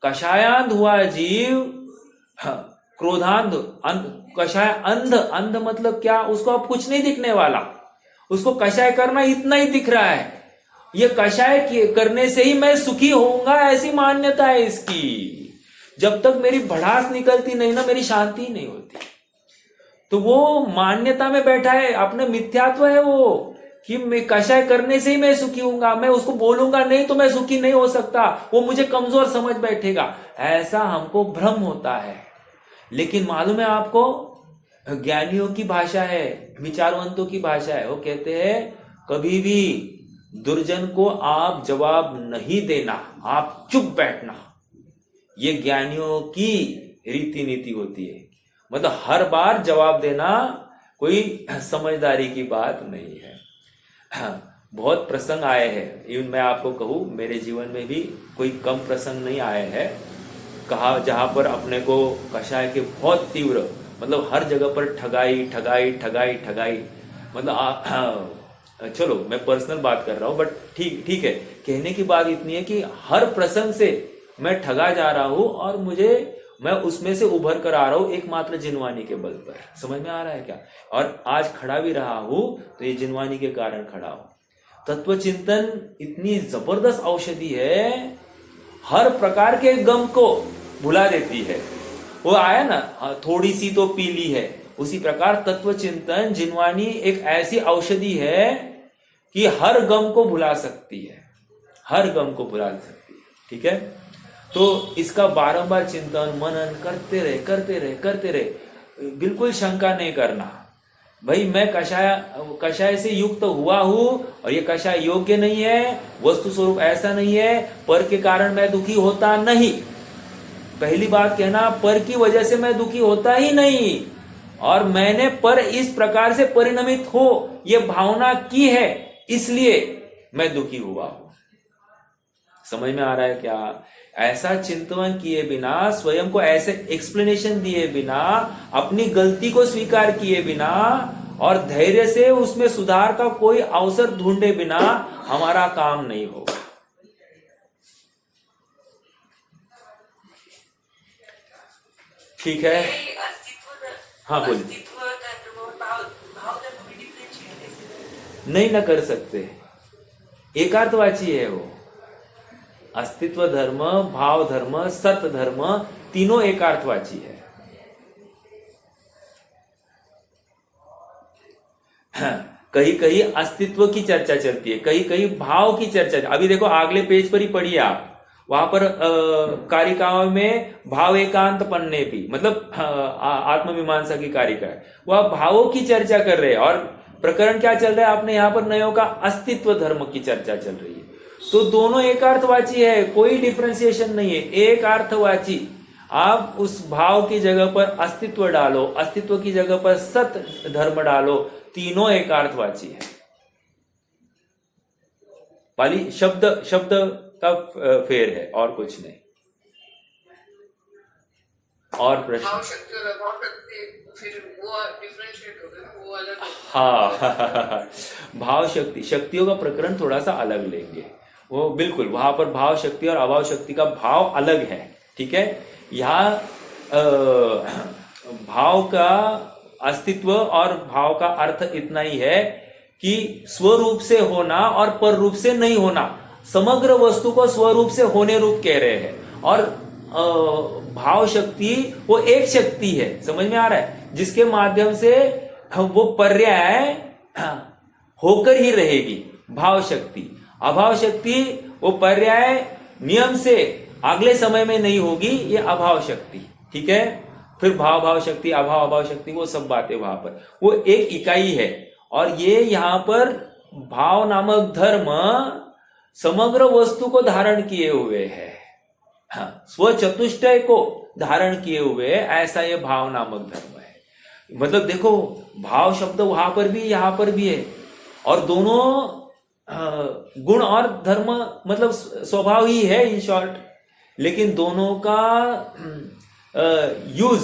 Speaker 1: कषायांध हुआ जीव क्रोधांध, कषाय अंध मतलब क्या? उसको अब कुछ नहीं दिखने वाला, उसको कषाय करना इतना ही दिख रहा है। ये कषाय करने से ही मैं सुखी होऊंगा, ऐसी मान्यता है इसकी। जब तक मेरी भड़ास निकलती नहीं ना, मेरी शांति नहीं होती। तो वो मान्यता में बैठा है, अपने मिथ्यात्व है वो, कि मैं कषाय करने से ही मैं सुखी होऊंगा, मैं उसको बोलूंगा नहीं तो मैं सुखी नहीं हो सकता, वो मुझे कमजोर समझ बैठेगा। ऐसा हमको भ्रम होता है। लेकिन मालूम है आपको, ज्ञानियों की भाषा है, विचारवंतों की भाषा है। वो कहते हैं कभी भी दुर्जन को आप जवाब नहीं देना, आप चुप बैठना। ये ज्ञानियों की रीति नीति होती है। मतलब हर बार जवाब देना कोई समझदारी की बात नहीं है। बहुत प्रसंग आए हैं, इवन मैं आपको कहूं मेरे जीवन में भी कोई कम प्रसंग नहीं आए हैं, कहा जहां पर अपने को कषाय के बहुत तीव्र, मतलब हर जगह पर ठगाई। मतलब चलो मैं पर्सनल बात कर रहा हूं, बट ठीक है। कहने की बात इतनी है कि हर प्रसंग से मैं ठगा जा रहा हूं और मैं उसमें से उभर कर आ रहा हूं एकमात्र जिनवानी के बल पर। समझ में आ रहा है क्या? और आज खड़ा भी रहा हूं तो ये जिनवानी के कारण खड़ा हूं। तत्व चिंतन इतनी जबरदस्त औषधि है, हर प्रकार के गम को भुला देती है। वो आया ना, थोड़ी सी तो पीली है, उसी प्रकार तत्व चिंतन जिनवानी एक ऐसी औषधि है कि हर गम को भुला सकती है, हर गम को भुला सकती है। ठीक है? तो इसका बारंबार चिंतन मनन करते रहे। बिल्कुल शंका नहीं करना, भाई मैं कषाय से युक्त हुआ हूं और ये कषाय योग्य नहीं है, वस्तु स्वरूप ऐसा नहीं है, पर के कारण मैं दुखी होता नहीं। पहली बात कहना, पर की वजह से मैं दुखी होता ही नहीं, और मैंने पर इस प्रकार से परिणमित हो ये भावना की है, इसलिए मैं दुखी हुआ हूं। समझ में आ रहा है क्या? ऐसा चिंतन किए बिना, स्वयं को ऐसे एक्सप्लेनेशन दिए बिना, अपनी गलती को स्वीकार किए बिना और धैर्य से उसमें सुधार का कोई अवसर ढूंढे बिना हमारा काम नहीं होगा। ठीक है, हाँ बोलिए। नहीं ना कर सकते, एकार्थवाची है वो। अस्तित्व धर्म, भाव धर्म, सत धर्म तीनों एकार्थवाची है। कहीं कहीं अस्तित्व की चर्चा चलती है, कहीं कहीं भाव की चर्चा। अभी देखो अगले पेज पर ही पढ़िए आप, वहां पर कारिकाओं में भाव एकांत पन्ने भी, मतलब आत्ममीमांसा की कारिका है, वह भावों की चर्चा कर रहे हैं। और प्रकरण क्या चल रहा है आपने यहाँ पर नयों का अस्तित्व धर्म की चर्चा चल रही है। तो दोनों एकार्थवाची है, कोई डिफ्रेंसिएशन नहीं है, एकार्थवाची। आप उस भाव की जगह पर अस्तित्व डालो, अस्तित्व की जगह पर सत धर्म डालो, तीनों एकार्थवाची है। पाली शब्द शब्द का फेर है और कुछ नहीं। और प्रश्न? हाँ भाव शक्ति, शक्तियों का प्रकरण थोड़ा सा अलग लेंगे वो, बिल्कुल वहां पर भाव शक्ति और अभाव शक्ति का भाव अलग है। ठीक है, यहाँ भाव का अस्तित्व और भाव का अर्थ इतना ही है कि स्वरूप से होना और पर रूप से नहीं होना। समग्र वस्तु को स्वरूप से होने रूप कह रहे हैं। और भाव शक्ति वो एक शक्ति है, समझ में आ रहा है, जिसके माध्यम से वो पर्याय होकर ही रहेगी, भाव शक्ति। अभाव शक्ति वो पर्याय नियम से अगले समय में नहीं होगी, ये अभाव शक्ति। ठीक है, फिर भाव भाव शक्ति, अभाव अभाव शक्ति, वो सब बातें वहां पर, वो एक इकाई है। और ये यहां पर भाव नामक धर्म समग्र वस्तु को धारण किए हुए है, हाँ, स्व चतुष्टय को धारण किए हुए, ऐसा ये भाव नामक धर्म है। मतलब देखो भाव शब्द वहां पर भी यहां पर भी है, और दोनों गुण और धर्म मतलब स्वभाव ही है इन शॉर्ट, लेकिन दोनों का यूज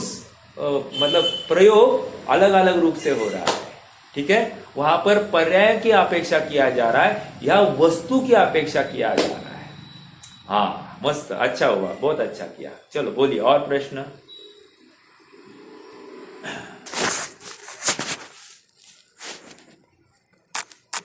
Speaker 1: मतलब प्रयोग अलग अलग रूप से हो रहा है। ठीक है, वहां पर पर्याय की अपेक्षा किया जा रहा है या वस्तु की अपेक्षा किया जा रहा है। हाँ मस्त, अच्छा हुआ, बहुत अच्छा किया। चलो बोलिए और प्रश्न।